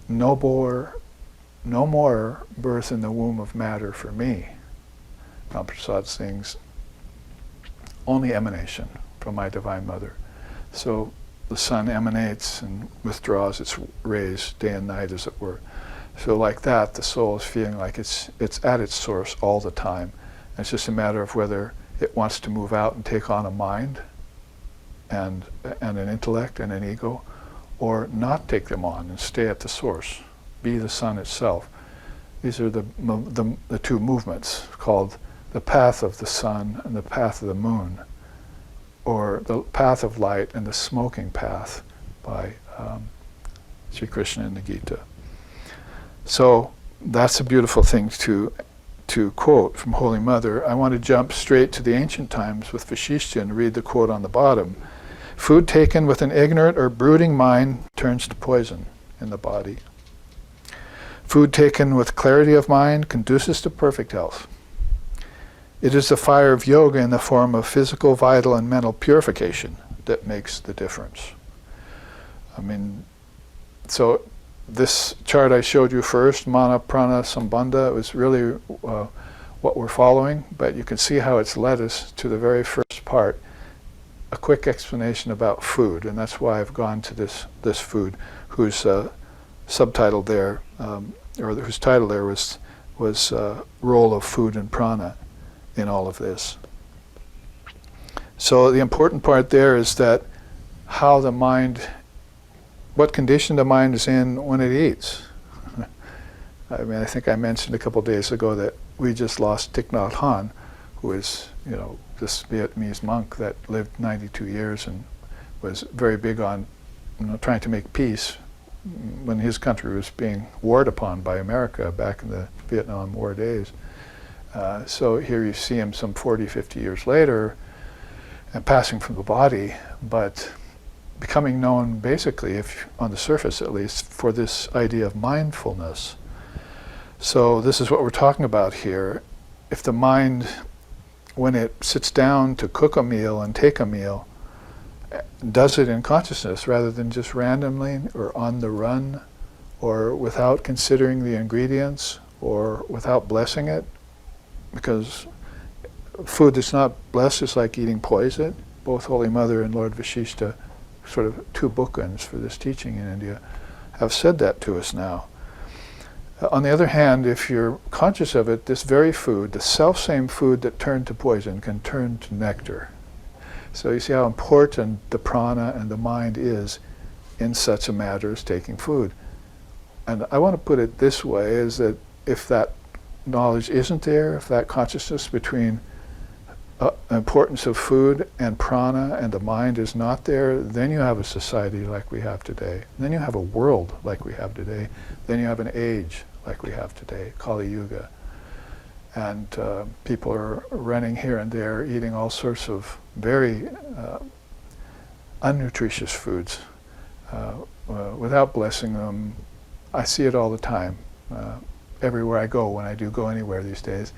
no more birth in the womb of matter for me. Ram Prasad sings, only emanation from my Divine Mother. So the sun emanates and withdraws its rays day and night, as it were. So like that, the soul is feeling like it's at its source all the time. And it's just a matter of whether it wants to move out and take on a mind and an intellect and an ego, or not take them on and stay at the source, be the sun itself. These are the two movements called the path of the sun and the path of the moon, or the path of light and the smoking path by Sri Krishna in the Gita. So that's a beautiful thing to quote from Holy Mother. I want to jump straight to the ancient times with Vasishtha and read the quote on the bottom. Food taken with an ignorant or brooding mind turns to poison in the body. Food taken with clarity of mind conduces to perfect health. It is the fire of yoga in the form of physical, vital, and mental purification that makes the difference. I mean, so this chart I showed you first, Mana, Prana, Sambandha, was really what we're following, but you can see how it's led us to the very first part, a quick explanation about food, and that's why I've gone to this food, whose subtitle there, or whose title there was role of food and prana in all of this. So the important part there is that how the mind, what condition the mind is in when it eats. I mean, I think I mentioned a couple days ago that we just lost Thich Nhat Hanh, who is, this Vietnamese monk that lived 92 years and was very big on, trying to make peace when his country was being warred upon by America back in the Vietnam War days. So here you see him some 40, 50 years later, and passing from the body, but becoming known basically, if on the surface at least, for this idea of mindfulness. So this is what we're talking about here. If the mind, when it sits down to cook a meal and take a meal, does it in consciousness rather than just randomly or on the run or without considering the ingredients or without blessing it, because food that's not blessed is like eating poison. Both Holy Mother and Lord Vashishta, sort of two bookends for this teaching in India, have said that to us now. On the other hand, if you're conscious of it, this very food, the self-same food that turned to poison, can turn to nectar. So you see how important the prana and the mind is in such a matter as taking food. And I want to put it this way, is that if that knowledge isn't there, if that consciousness between importance of food and prana and the mind is not there, then you have a society like we have today. Then you have a world like we have today. Then you have an age like we have today, Kali Yuga. And people are running here and there, eating all sorts of very unnutritious foods without blessing them. I see it all the time. Everywhere I go, when I do go anywhere these days,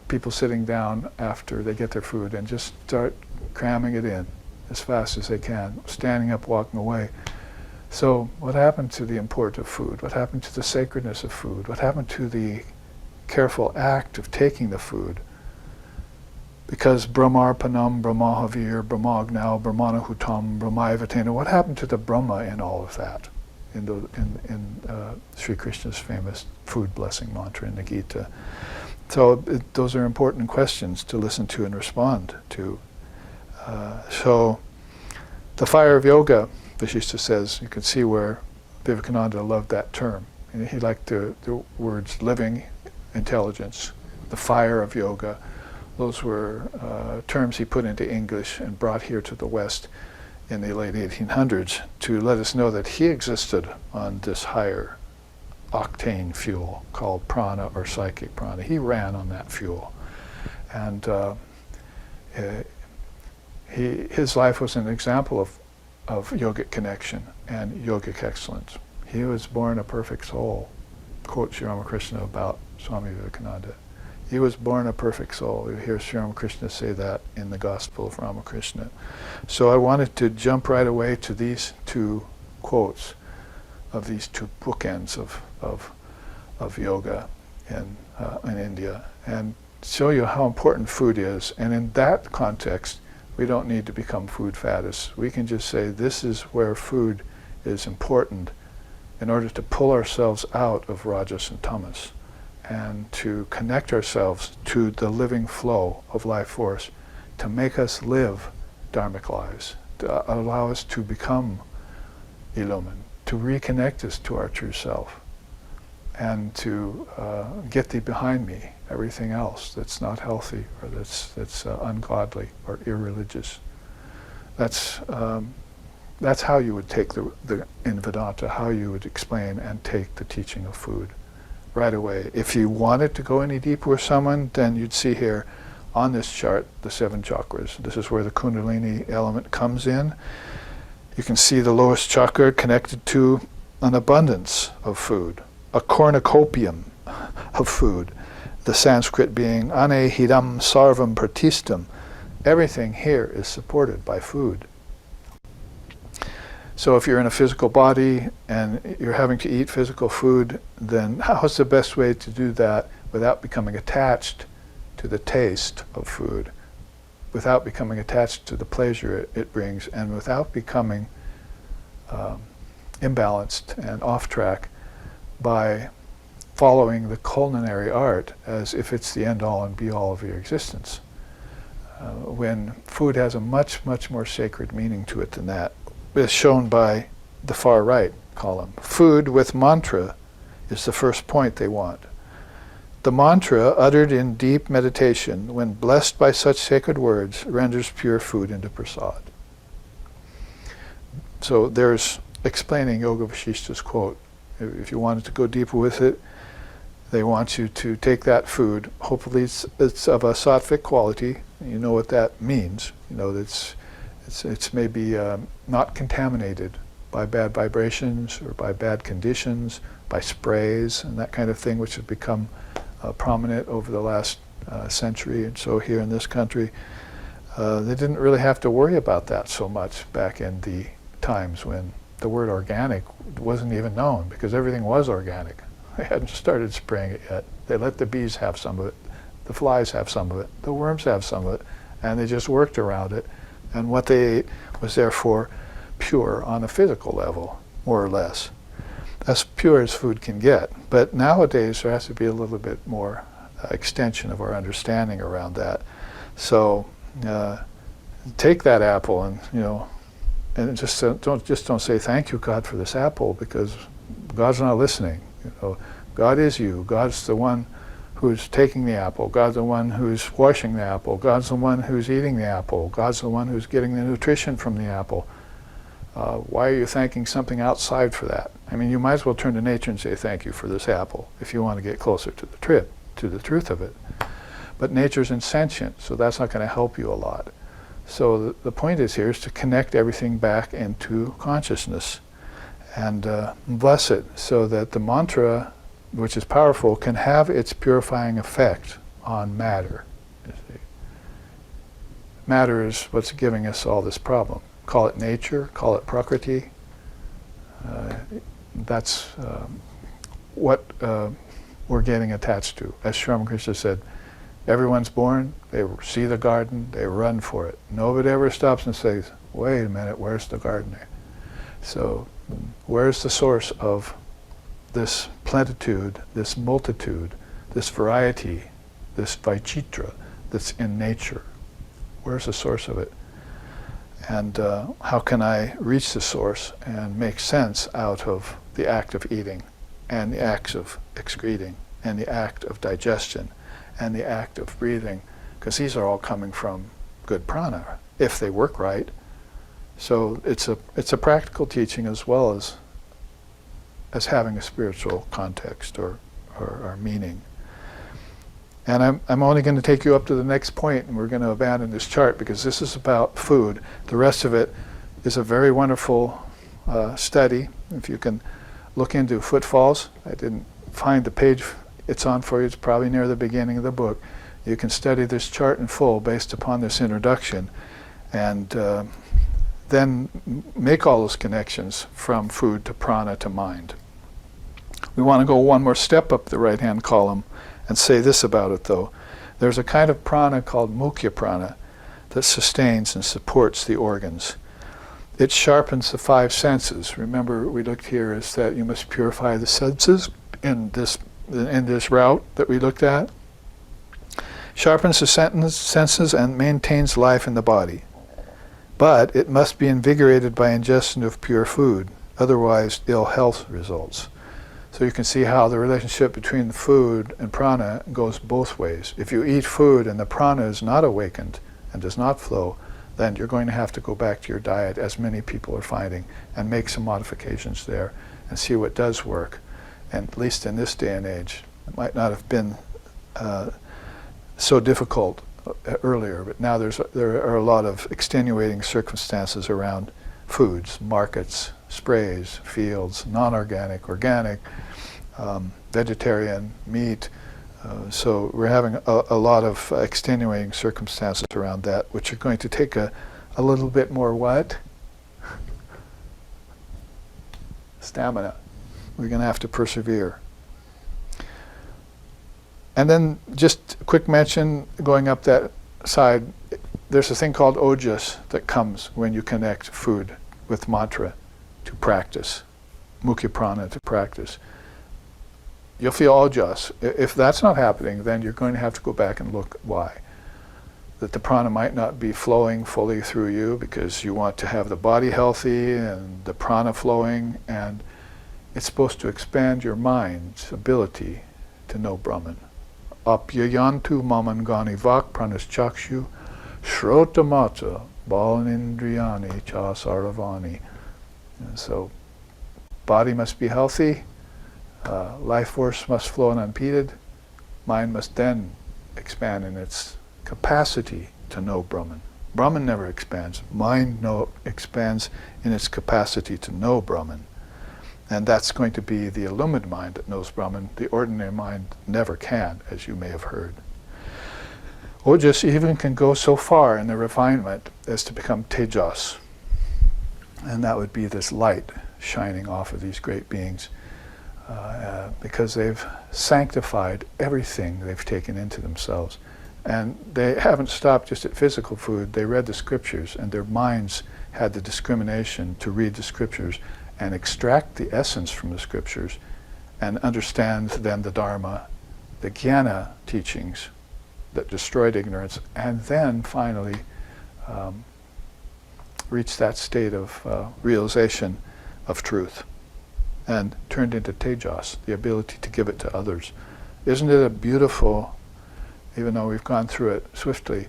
people sitting down after they get their food and just start cramming it in as fast as they can, standing up, walking away. So what happened to the import of food? What happened to the sacredness of food? What happened to the careful act of taking the food? Because Brahmarpanam, Brahmahavir, Brahmagnau, Brahmanahutam, Brahmaivatena, what happened to the Brahma in all of that? In Sri Krishna's famous food blessing mantra in the Gita. So those are important questions to listen to and respond to. So the fire of yoga, Vashishta says, you can see where Vivekananda loved that term. And he liked the words living intelligence, the fire of yoga. Those were terms he put into English and brought here to the West in the late 1800s to let us know that he existed on this higher octane fuel called prana or psychic prana. He ran on that fuel. And his life was an example of yogic connection and yogic excellence. He was born a perfect soul, quote Sri Ramakrishna about Swami Vivekananda. He was born a perfect soul. You hear Sri Ramakrishna say that in the Gospel of Ramakrishna. So I wanted to jump right away to these two quotes of these two bookends of yoga in India, and show you how important food is. And in that context, we don't need to become food faddists. We can just say this is where food is important in order to pull ourselves out of rajas and tamas, and to connect ourselves to the living flow of life force, to make us live dharmic lives, to allow us to become illumined, to reconnect us to our true self, and to get thee behind me, everything else that's not healthy or that's ungodly or irreligious. That's how you would take in Vedanta, how you would explain and take the teaching of food right away. If you wanted to go any deeper with someone, then you'd see here on this chart the 7 chakras. This is where the Kundalini element comes in. You can see the lowest chakra connected to an abundance of food, a cornucopium of food. The Sanskrit being anehidam sarvam pratistam. Everything here is supported by food. So if you're in a physical body and you're having to eat physical food, then how's the best way to do that without becoming attached to the taste of food, without becoming attached to the pleasure it brings, and without becoming imbalanced and off track by following the culinary art as if it's the end-all and be-all of your existence, when food has a much, much more sacred meaning to it than that, as shown by the far right column. Food with mantra is the first point they want. The mantra, uttered in deep meditation, when blessed by such sacred words, renders pure food into prasad. So there's explaining Yoga Vasishta's quote. If you wanted to go deeper with it, they want you to take that food. Hopefully it's of a sattvic quality. You know what that means. You know that it's maybe not contaminated by bad vibrations or by bad conditions, by sprays and that kind of thing, which have become prominent over the last century and so here in this country. They didn't really have to worry about that so much back in the times when the word organic wasn't even known, because everything was organic. They hadn't started spraying it yet. They let the bees have some of it, the flies have some of it, the worms have some of it, and they just worked around it. And what they ate was therefore pure on a physical level, more or less. As pure as food can get. But nowadays there has to be a little bit more extension of our understanding around that. So take that apple and, you know, and just don't say thank you, God, for this apple, because God's not listening. You know, God is you. God's the one who's taking the apple. God's the one who's washing the apple. God's the one who's eating the apple. God's the one who's getting the nutrition from the apple. Why are you thanking something outside for that? I mean, you might as well turn to nature and say thank you for this apple if you want to get closer to the truth of it. But nature's insentient, so that's not going to help you a lot. So the point is here is to connect everything back into consciousness and bless it so that the mantra, which is powerful, can have its purifying effect on matter. You see. Matter is what's giving us all this problem. Call it nature, call it prakriti. That's what we're getting attached to. As Sri Ramakrishna said, everyone's born, they see the garden, they run for it. Nobody ever stops and says, wait a minute, where's the gardener? So where's the source of this plenitude, this multitude, this variety, this vaichitra that's in nature? Where's the source of it? And how can I reach the source and make sense out of the act of eating and the acts of excreting and the act of digestion and the act of breathing, because these are all coming from good prana, if they work right. So it's a practical teaching as well as having a spiritual context or meaning. And I'm only going to take you up to the next point, and we're going to abandon this chart because this is about food. The rest of it is a very wonderful study. If you can look into Footfalls, I didn't find the page it's on for you. It's probably near the beginning of the book. You can study this chart in full based upon this introduction, and then make all those connections from food to prana to mind. We want to go one more step up the right-hand column and say this about it, though. There's a kind of prana called mukhya prana that sustains and supports the organs. It sharpens the 5 senses. Remember, we looked here is that you must purify the senses in this route that we looked at. Sharpens the senses and maintains life in the body. But it must be invigorated by ingestion of pure food, otherwise ill health results. So you can see how the relationship between the food and prana goes both ways. If you eat food and the prana is not awakened and does not flow, then you're going to have to go back to your diet, as many people are finding, and make some modifications there and see what does work. And at least in this day and age, it might not have been so difficult earlier, but now there are a lot of extenuating circumstances around foods, markets, sprays, fields, non-organic, organic, vegetarian, meat. So we're having a lot of extenuating circumstances around that, which are going to take a little bit more what? Stamina. We're going to have to persevere. And then just a quick mention, going up that side, there's a thing called ojas that comes when you connect food with mantra to practice, mukhya prana to practice. You'll feel ojas. If that's not happening, then you're going to have to go back and look why. That the prana might not be flowing fully through you because you want to have the body healthy and the prana flowing, and it's supposed to expand your mind's ability to know Brahman. Apyayantu mamangani vak pranaschakshu shrotamata balanindriyani cha saravani. So body must be healthy, life force must flow unimpeded, mind must then expand in its capacity to know Brahman. Brahman never expands. Mind expands in its capacity to know Brahman. And that's going to be the illumined mind that knows Brahman. The ordinary mind never can, as you may have heard. Ojas even can go so far in the refinement as to become tejas. And that would be this light shining off of these great beings, because they've sanctified everything they've taken into themselves. And they haven't stopped just at physical food. They read the scriptures, and their minds had the discrimination to read the scriptures and extract the essence from the scriptures and understand then the Dharma, the Jnana teachings that destroyed ignorance, and then finally reach that state of realization of truth and turned into tejas, the ability to give it to others. Isn't it a beautiful, even though we've gone through it swiftly,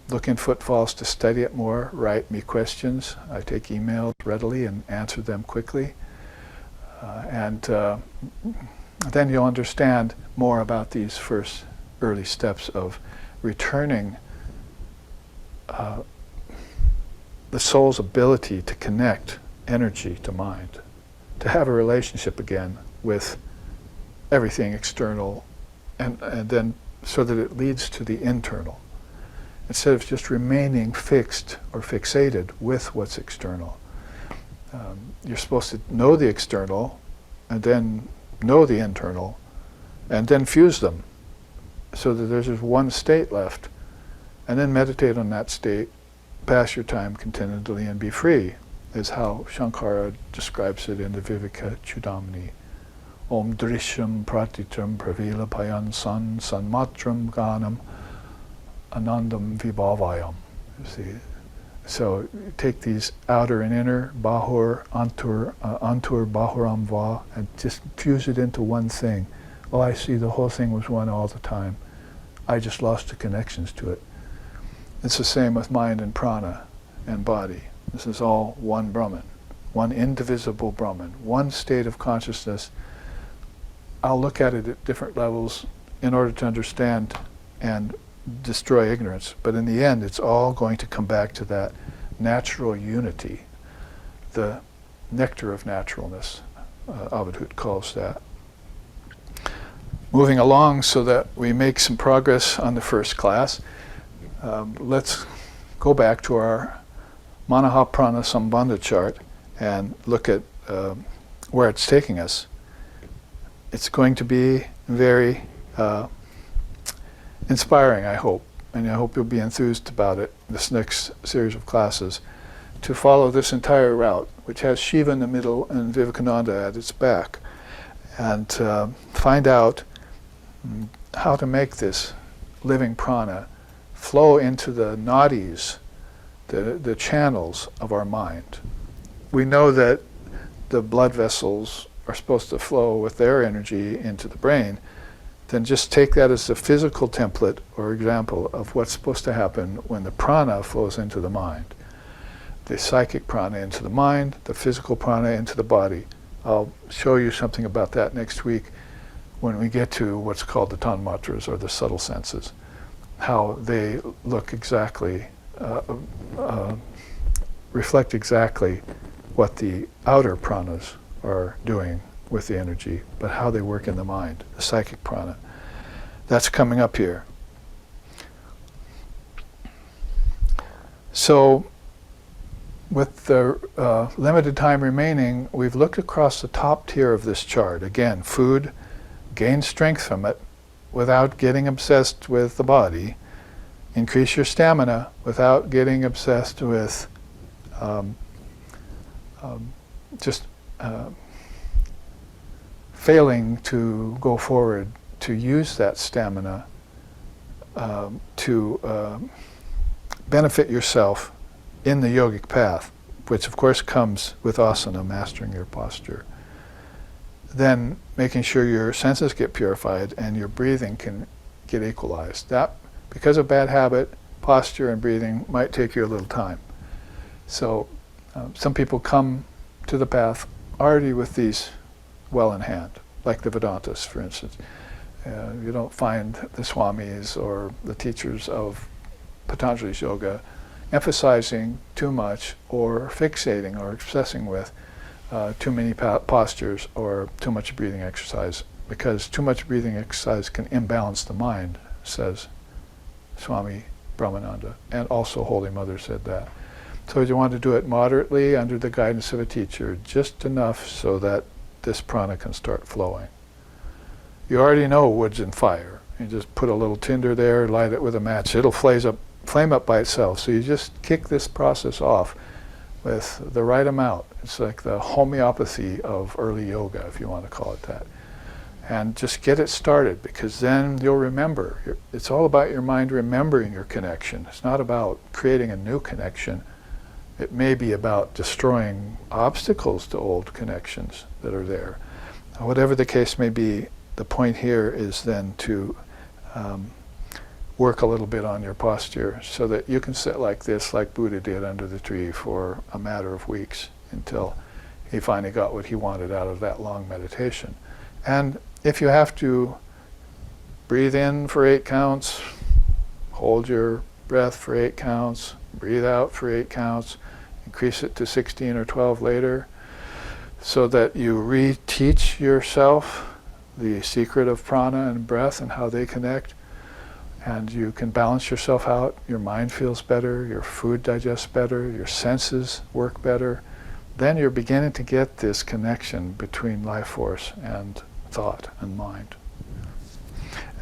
look in footfalls to study it more, write me questions. I take emails readily and answer them quickly. And then you'll understand more about these first early steps of returning the soul's ability to connect energy to mind, to have a relationship again with everything external, and then so that it leads to the internal, instead of just remaining fixed or fixated with what's external. You're supposed to know the external, and then know the internal, and then fuse them, so that there's just one state left, and then meditate on that state, pass your time contentedly, and be free, is how Shankara describes it in the Viveka Chudamani. Om drishyam pratitram pravila payan sanmatram ganam anandam vibhavayam. See, so take these outer and inner, bahur, antur, bahuram va, and just fuse it into one thing. Oh, I see, the whole thing was one all the time. I just lost the connections to it. It's the same with mind and prana and body. This is all one Brahman, one indivisible Brahman, one state of consciousness. I'll look at it at different levels in order to understand and destroy ignorance. But in the end, it's all going to come back to that natural unity, the nectar of naturalness, Avadhut calls that. Moving along so that we make some progress on the first class, let's go back to our Manaha Prana Sambandha chart and look at where it's taking us. It's going to be very inspiring, I hope, and I hope you'll be enthused about it, this next series of classes, to follow this entire route, which has Shiva in the middle and Vivekananda at its back, and find out how to make this living prana flow into the nadis, the channels of our mind. We know that the blood vessels are supposed to flow with their energy into the brain. Then just take that as the physical template or example of what's supposed to happen when the prana flows into the mind. The psychic prana into the mind, the physical prana into the body. I'll show you something about that next week when we get to what's called the tanmatras, or the subtle senses. how they look exactly, reflect exactly what the outer pranas are doing with the energy, but how they work in the mind, the psychic prana. That's coming up here. So, with the limited time remaining, we've looked across the top tier of this chart. Again, food, gain strength from it without getting obsessed with the body. Increase your stamina without getting obsessed with just failing to go forward, to use that stamina to benefit yourself in the yogic path, which of course comes with asana, mastering your posture. Then making sure your senses get purified and your breathing can get equalized. That, because of bad habit, posture and breathing might take you a little time. So some people come to the path already with these well in hand, like the Vedantas, for instance. You don't find the Swamis or the teachers of Patanjali's yoga emphasizing too much or fixating or obsessing with too many postures or too much breathing exercise, because too much breathing exercise can imbalance the mind, says Swami Brahmananda, and also Holy Mother said that. So you want to do it moderately under the guidance of a teacher, just enough so that this prana can start flowing. You already know wood's in fire. You just put a little tinder there, light it with a match. It'll flame up by itself. So you just kick this process off with the right amount. It's like the homeopathy of early yoga, if you want to call it that. And just get it started, because then you'll remember. It's all about your mind remembering your connection. It's not about creating a new connection. It may be about destroying obstacles to old connections that are there. Whatever the case may be, the point here is then to work a little bit on your posture so that you can sit like this, like Buddha did under the tree for a matter of weeks until he finally got what he wanted out of that long meditation. And if you have to breathe in for 8 counts, hold your breath for 8 counts, breathe out for 8 counts, increase it to 16 or 12 later, so that you reteach yourself the secret of prana and breath and how they connect, and you can balance yourself out. Your mind feels better, your food digests better, your senses work better. Then you're beginning to get this connection between life force and thought and mind.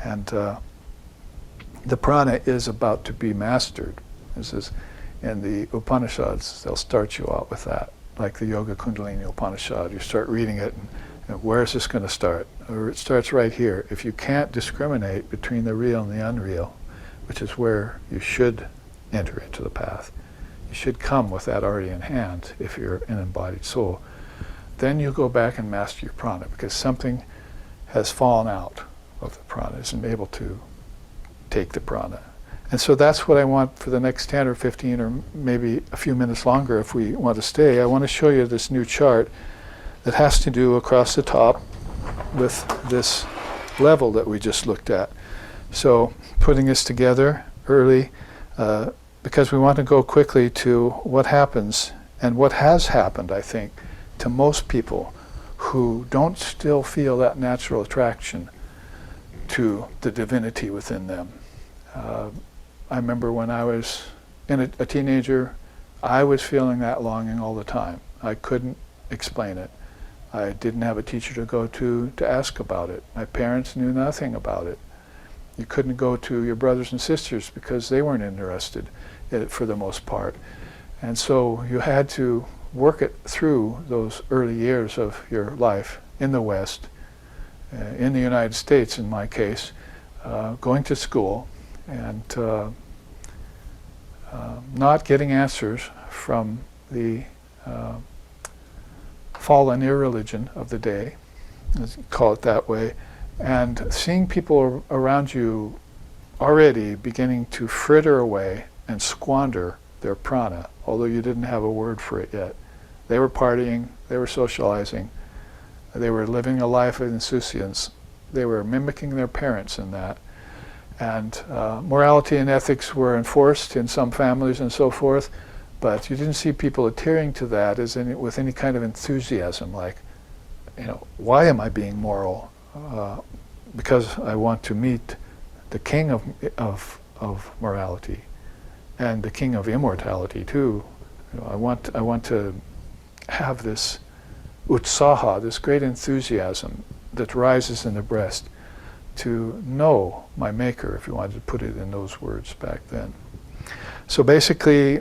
And the prana is about to be mastered. This is in the Upanishads, they'll start you out with that, like the Yoga Kundalini Upanishad. You start reading it, and where is this going to start? Or it starts right here. If you can't discriminate between the real and the unreal, which is where you should enter into the path, you should come with that already in hand if you're an embodied soul. Then you go back and master your prana, because something has fallen out of the prana, isn't able to take the prana. And so that's what I want for the next 10 or 15 or maybe a few minutes longer if we want to stay. I want to show you this new chart that has to do across the top with this level that we just looked at. So putting this together early, because we want to go quickly to what happens and what has happened, I think, to most people who don't still feel that natural attraction to the divinity within them. I remember when I was a teenager, I was feeling that longing all the time. I couldn't explain it. I didn't have a teacher to go to ask about it. My parents knew nothing about it. You couldn't go to your brothers and sisters because they weren't interested in it for the most part. And so you had to work it through those early years of your life in the West, in the United States in my case, going to school, and not getting answers from the fallen irreligion of the day, let's call it that way, and seeing people around you already beginning to fritter away and squander their prana, although you didn't have a word for it yet. They were partying, they were socializing, they were living a life of insouciance, they were mimicking their parents in that. And morality and ethics were enforced in some families and so forth, but you didn't see people adhering to that with any kind of enthusiasm, like, why am I being moral? Because I want to meet the king of morality and the king of immortality too. I want to have this utsaha, this great enthusiasm that rises in the breast to know my maker, if you wanted to put it in those words back then. So basically,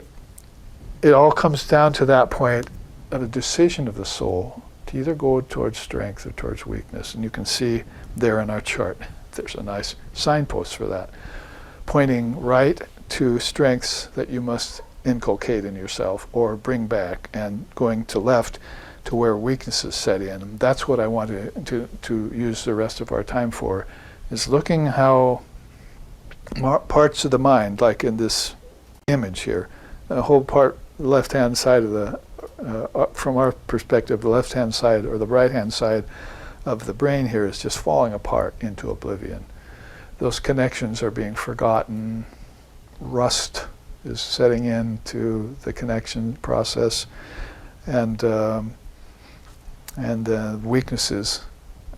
it all comes down to that point of a decision of the soul to either go towards strength or towards weakness. And you can see there in our chart, there's a nice signpost for that, pointing right to strengths that you must inculcate in yourself or bring back, and going to left to where weaknesses set in. And that's what I want to use the rest of our time for, is looking how parts of the mind, like in this image here, the whole part, left-hand side of the, from our perspective, the left-hand side or the right-hand side of the brain here is just falling apart into oblivion. Those connections are being forgotten. Rust is setting into the connection process, and weaknesses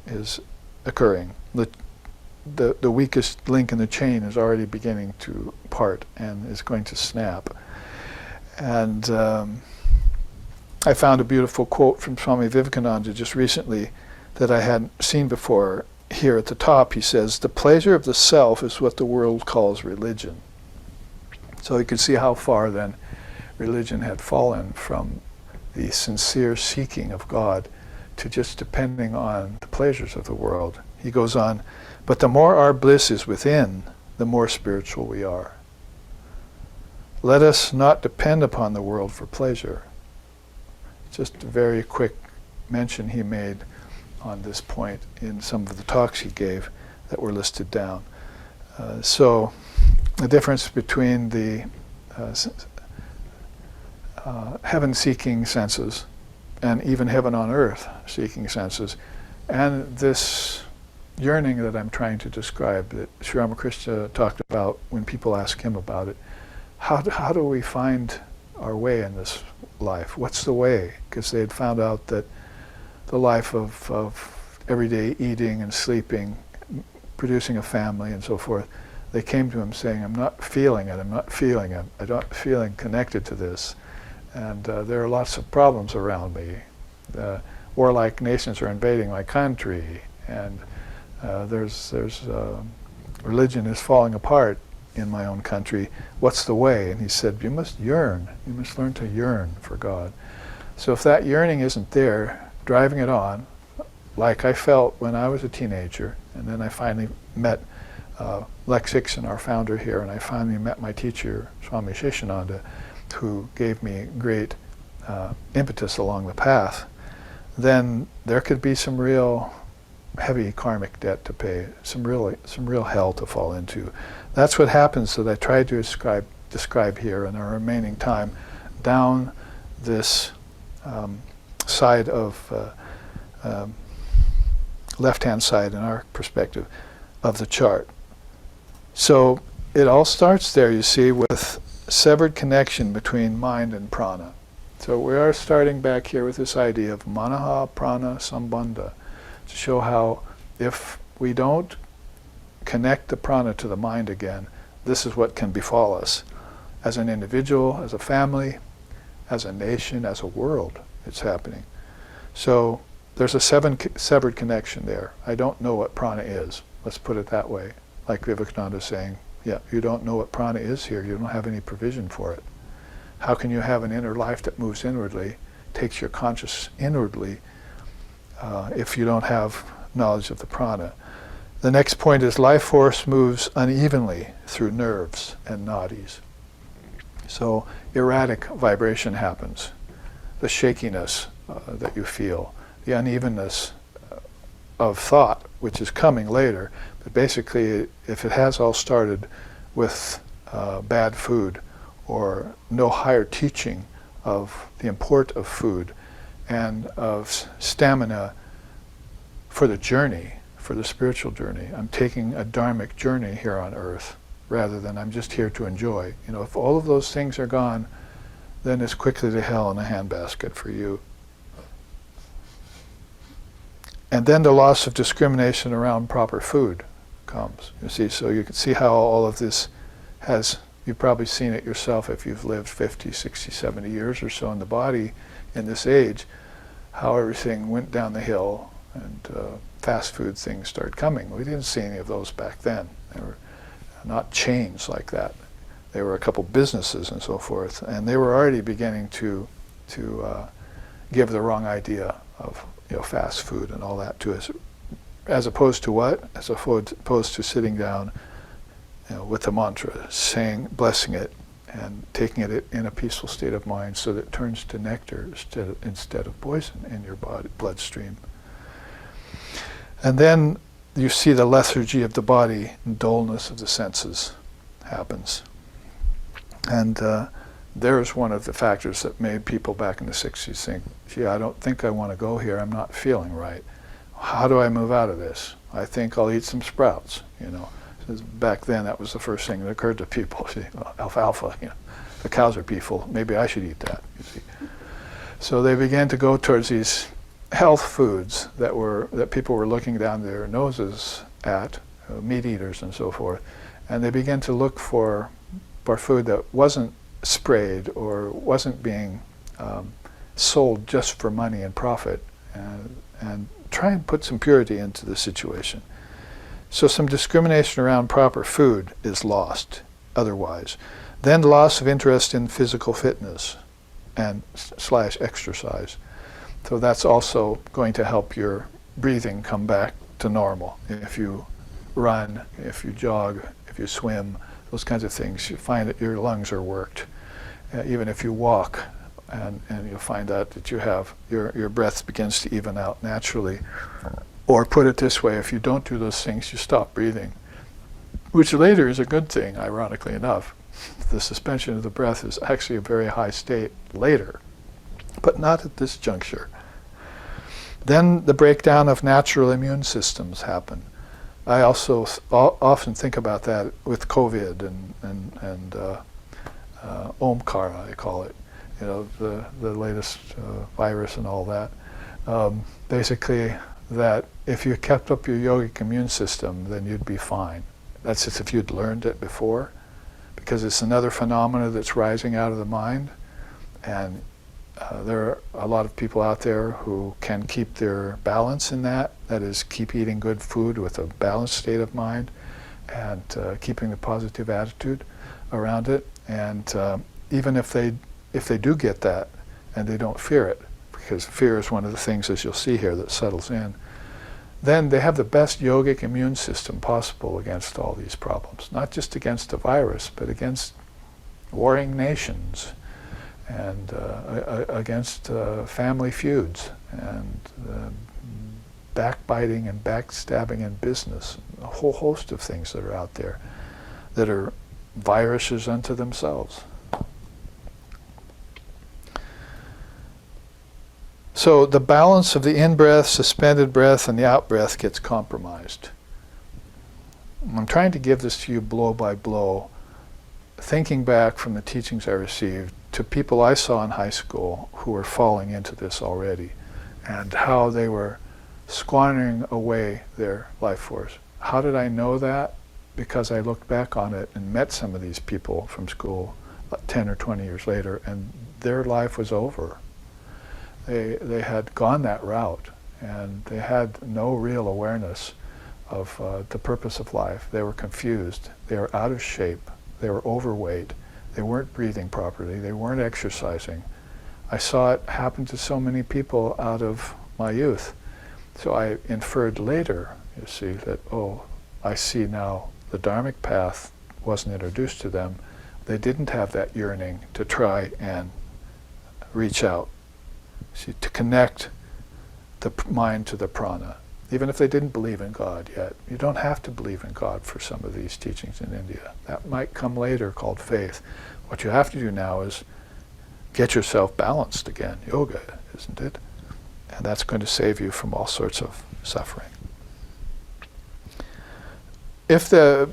is occurring. The weakest link in the chain is already beginning to part and is going to snap. And I found a beautiful quote from Swami Vivekananda just recently that I hadn't seen before. Here at the top, he says, "The pleasure of the self is what the world calls religion." So you can see how far then religion had fallen from the sincere seeking of God to just depending on the pleasures of the world. He goes on, "But the more our bliss is within, the more spiritual we are. Let us not depend upon the world for pleasure." Just a very quick mention he made on this point in some of the talks he gave that were listed down. So the difference between the heaven-seeking senses and even heaven on earth seeking senses, and this yearning that I'm trying to describe that Sri Ramakrishna talked about when people ask him about it. How do we find our way in this life? What's the way? Because they had found out that the life of everyday eating and sleeping, producing a family and so forth, they came to him saying, I'm not feeling it, I'm not feeling connected to this. And there are lots of problems around me. Warlike nations are invading my country, and religion is falling apart in my own country. What's the way? And he said, you must yearn. You must learn to yearn for God. So if that yearning isn't there, driving it on, like I felt when I was a teenager, and then I finally met Lex Ixon, our founder here, and I finally met my teacher, Swami Sheshananda, who gave me great impetus along the path, then there could be some real heavy karmic debt to pay, some real hell to fall into. That's what happens that I tried to describe here in our remaining time down this side of left-hand side in our perspective of the chart. So it all starts there, you see, with severed connection between mind and prana. So we are starting back here with this idea of manaha prana sambandha, to show how if we don't connect the prana to the mind again, this is what can befall us. As an individual, as a family, as a nation, as a world, it's happening. So there's a severed connection there. I don't know what prana is. Let's put it that way. Like Vivekananda is saying, yeah, you don't know what prana is here. You don't have any provision for it. How can you have an inner life that moves inwardly, takes your conscious inwardly, if you don't have knowledge of the prana? The next point is life force moves unevenly through nerves and nadis. So erratic vibration happens. The shakiness that you feel, the unevenness of thought, which is coming later. But basically, if it has all started with bad food or no higher teaching of the import of food and of stamina for the journey, for the spiritual journey. I'm taking a dharmic journey here on earth rather than I'm just here to enjoy. You know, if all of those things are gone, then it's quickly to hell in a handbasket for you. And then the loss of discrimination around proper food comes. You see, so you can see how all of this has, you've probably seen it yourself if you've lived 50, 60, 70 years or so in the body in this age, how everything went down the hill and fast food things started coming. We didn't see any of those back then. They were not chains like that. They were a couple businesses and so forth, and they were already beginning to give the wrong idea of, you know, fast food and all that to us, as opposed to what? As opposed to sitting down, you know, with the mantra, saying, blessing it, and taking it in a peaceful state of mind so that it turns to nectar instead of poison in your body, bloodstream. And then you see the lethargy of the body and dullness of the senses happens. And there's one of the factors that made people back in the 60s think, gee, I don't think I want to go here, I'm not feeling right. How do I move out of this? I think I'll eat some sprouts, you know. Back then that was the first thing that occurred to people. Alfalfa, you know, the cows are peaceful, maybe I should eat that, you see. So they began to go towards these health foods that people were looking down their noses at, meat eaters and so forth, and they began to look for food that wasn't sprayed or wasn't being sold just for money and profit, and try and put some purity into the situation. So some discrimination around proper food is lost otherwise. Then loss of interest in physical fitness and / exercise. So that's also going to help your breathing come back to normal. If you run, if you jog, if you swim, those kinds of things, you find that your lungs are worked. Even if you walk, and you'll find out that you have, your breath begins to even out naturally. Or put it this way, if you don't do those things, you stop breathing, which later is a good thing, ironically enough. The suspension of the breath is actually a very high state later, but not at this juncture. Then the breakdown of natural immune systems happen. I also often think about that with COVID and Omkara, I call it, you know, the latest virus and all that. Basically, that if you kept up your yogic immune system, then you'd be fine. That's just if you'd learned it before, because it's another phenomena that's rising out of the mind, and there are a lot of people out there who can keep their balance in that is keep eating good food with a balanced state of mind and keeping a positive attitude around it. And even if they do get that and they don't fear it, because fear is one of the things, as you'll see here, that settles in, then they have the best yogic immune system possible against all these problems. Not just against the virus, but against warring nations, and against family feuds, and backbiting and backstabbing in business, a whole host of things that are out there that are viruses unto themselves. So the balance of the in-breath, suspended breath, and the out-breath gets compromised. I'm trying to give this to you blow by blow, thinking back from the teachings I received to people I saw in high school who were falling into this already, and how they were squandering away their life force. How did I know that? Because I looked back on it and met some of these people from school 10 or 20 years later, and their life was over. They had gone that route, and they had no real awareness of the purpose of life. They were confused. They were out of shape. They were overweight. They weren't breathing properly. They weren't exercising. I saw it happen to so many people out of my youth. So I inferred later, you see, that, oh, I see now the dharmic path wasn't introduced to them. They didn't have that yearning to try and reach out. See, to connect the mind to the prana, even if they didn't believe in God yet. You don't have to believe in God for some of these teachings in India. That might come later, called faith. What you have to do now is get yourself balanced again. Yoga, isn't it? And that's going to save you from all sorts of suffering. if the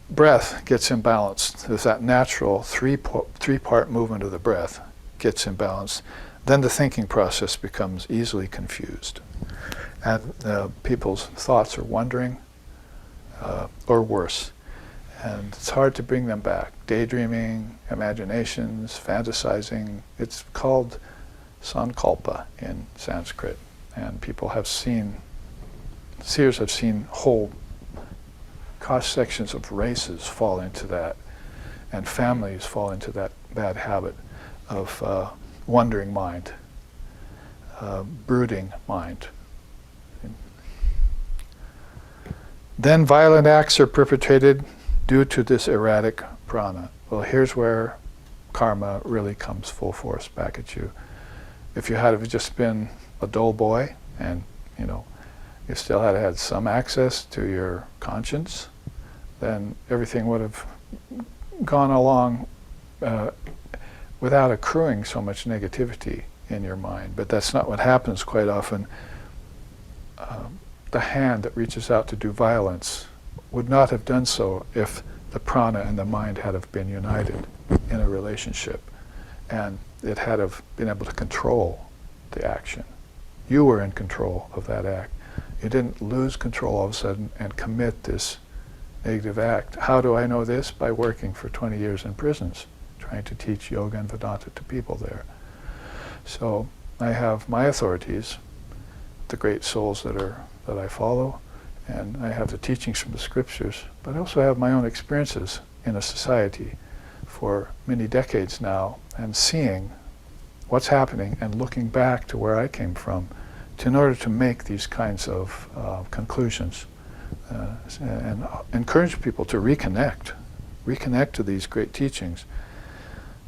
breath gets imbalanced, there's that natural three-part movement of the breath gets imbalanced, then the thinking process becomes easily confused. And people's thoughts are wandering, or worse. And it's hard to bring them back. Daydreaming, imaginations, fantasizing. It's called sankalpa in Sanskrit. And people have seen, seers have seen whole cross-sections of races fall into that, and families fall into that bad habit of wandering mind, brooding mind. Then violent acts are perpetrated due to this erratic prana. Well, here's where karma really comes full force back at you. If you had just been a dull boy and, you still had some access to your conscience, then everything would have gone along without accruing so much negativity in your mind. But that's not what happens quite often. The hand that reaches out to do violence would not have done so if the prana and the mind had have been united in a relationship, and it had have been able to control the action. You were in control of that act. You didn't lose control all of a sudden and commit this negative act. How do I know this? By working for 20 years in prisons, trying to teach yoga and Vedanta to people there. So I have my authorities, the great souls that I follow, and I have the teachings from the scriptures, but I also have my own experiences in a society for many decades now, and seeing what's happening and looking back to where I came from in order to make these kinds of conclusions and encourage people to reconnect to these great teachings.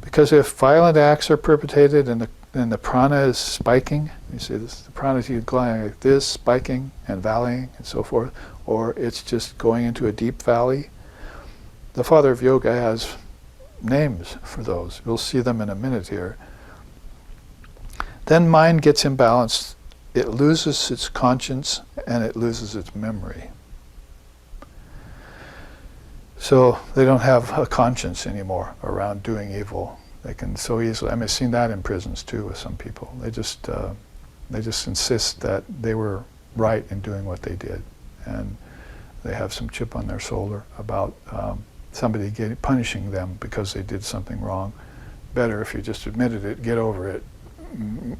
Because if violent acts are perpetrated and the prana is spiking, you see this, the prana is going like this, spiking and valleying and so forth, or it's just going into a deep valley. The father of yoga has names for those. We'll see them in a minute here. Then mind gets imbalanced. It loses its conscience and it loses its memory. So they don't have a conscience anymore around doing evil. They can so easily, I've seen that in prisons too with some people. They just insist that they were right in doing what they did. And they have some chip on their shoulder about somebody punishing them because they did something wrong. Better if you just admitted it, get over it,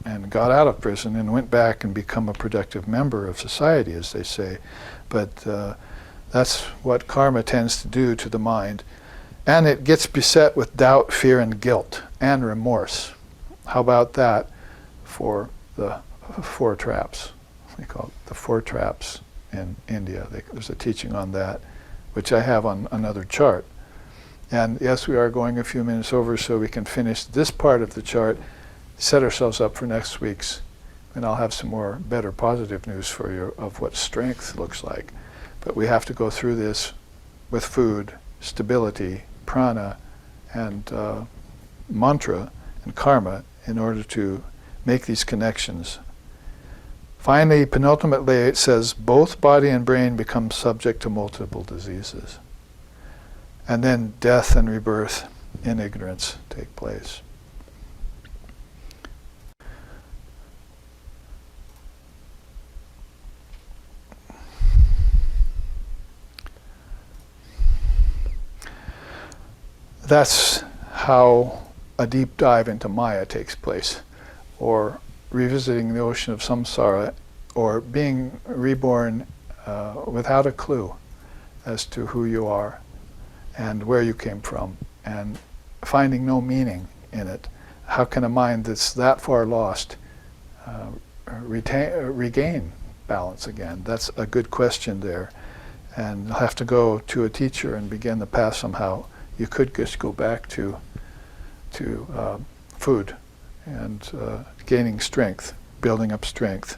and got out of prison and went back and become a productive member of society, as they say. But that's what karma tends to do to the mind. And it gets beset with doubt, fear, and guilt, and remorse. How about that for the four traps? They call it the four traps in India. There's a teaching on that, which I have on another chart. And yes, we are going a few minutes over so we can finish this part of the chart, set ourselves up for next week's, and I'll have some more better positive news for you of what strength looks like. But we have to go through this with food, stability, prana, and mantra and karma in order to make these connections. Finally, penultimately, it says both body and brain become subject to multiple diseases. And then death and rebirth in ignorance take place. That's how a deep dive into Maya takes place, or revisiting the ocean of samsara, or being reborn without a clue as to who you are and where you came from, and finding no meaning in it. How can a mind that's that far lost regain balance again? That's a good question there. And you'll have to go to a teacher and begin the path somehow. You could just go back to food and gaining strength, building up strength.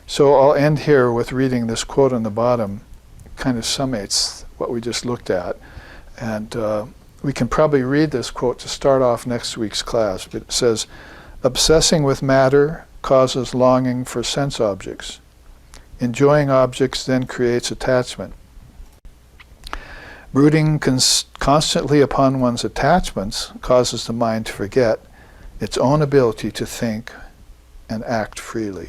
So I'll end here with reading this quote on the bottom. Kind of summates what we just looked at. And we can probably read this quote to start off next week's class. But it says, obsessing with matter causes longing for sense objects. Enjoying objects then creates attachment. Brooding constantly upon one's attachments causes the mind to forget its own ability to think and act freely.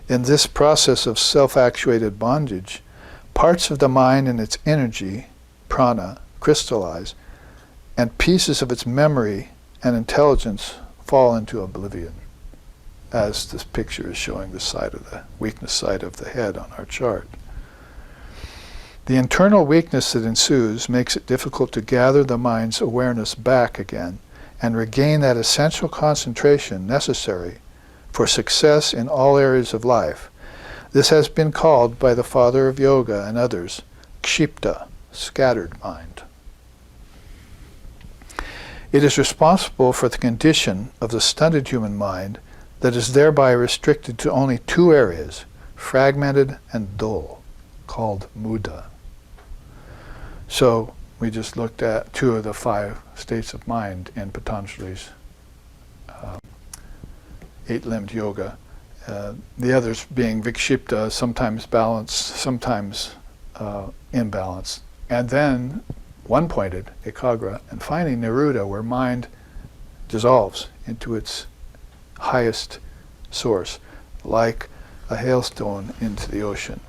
In this process of self-actuated bondage, parts of the mind and its energy, prana, crystallize, and pieces of its memory and intelligence fall into oblivion, as this picture is showing the side of the weakness side of the head on our chart. The internal weakness that ensues makes it difficult to gather the mind's awareness back again and regain that essential concentration necessary for success in all areas of life. This has been called by the father of yoga and others, kshipta, scattered mind. It is responsible for the condition of the stunted human mind that is thereby restricted to only two areas, fragmented and dull, called muda. So we just looked at two of the 5 states of mind in Patanjali's 8-limbed yoga. The others being vikshipta, sometimes balanced, sometimes imbalanced. And then one-pointed, ekagra, and finally niruddha, where mind dissolves into its highest source, like a hailstone into the ocean.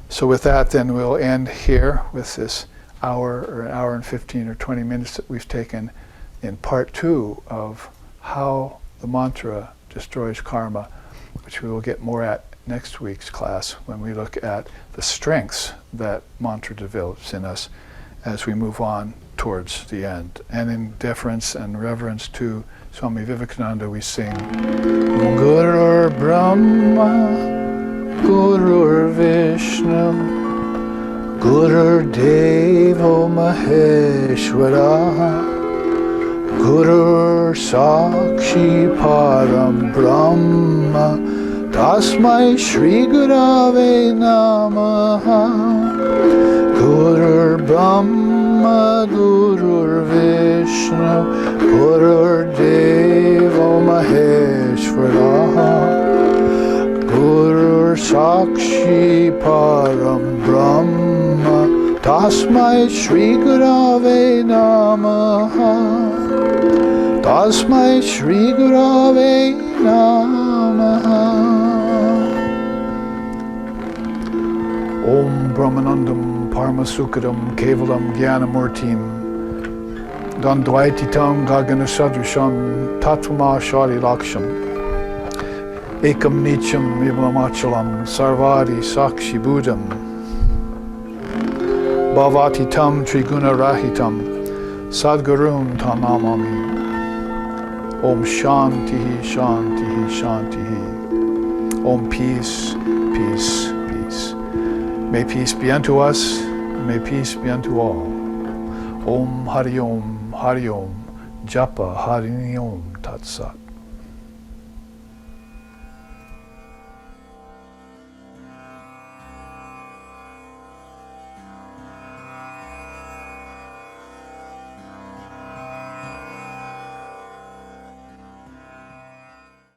So with that, then we'll end here with this hour or an hour and 15 or 20 minutes that we've taken in part 2 of how the mantra destroys karma, which we will get more at next week's class when we look at the strengths that mantra develops in us as we move on towards the end. And in deference and reverence to Swami Vivekananda, we sing Gurur Brahma, Gurur Vishnu, Gurur Devo Maheshwara, Gurur Sakshi Param Brahma, Tasmai Shri Gurave Namaha. Gurur Brahma, Gurur Vishnu, Gurur Devo Maheshwara, Gurur Sakshi Param Brahma, Tasmai Shri Gurave Namaha. Tasmai Shri Gurave Namaha. Om Brahmanandam Paramasukadam Kevalam Jnanamurtim Dandvaititam Gaganasadrisham Tatvama Shari Laksham Ekam Nicham Vimlamachalam Sarvadi Sakshi Buddham Bhavatitam Triguna Rahitam Sadgurum Tanamami. Om Shanti Shanti Shanti. Om peace, peace, peace. May peace be unto us, may peace be unto all. Om Hari Om, Hari Om, Japa Hari Om Tat Sat.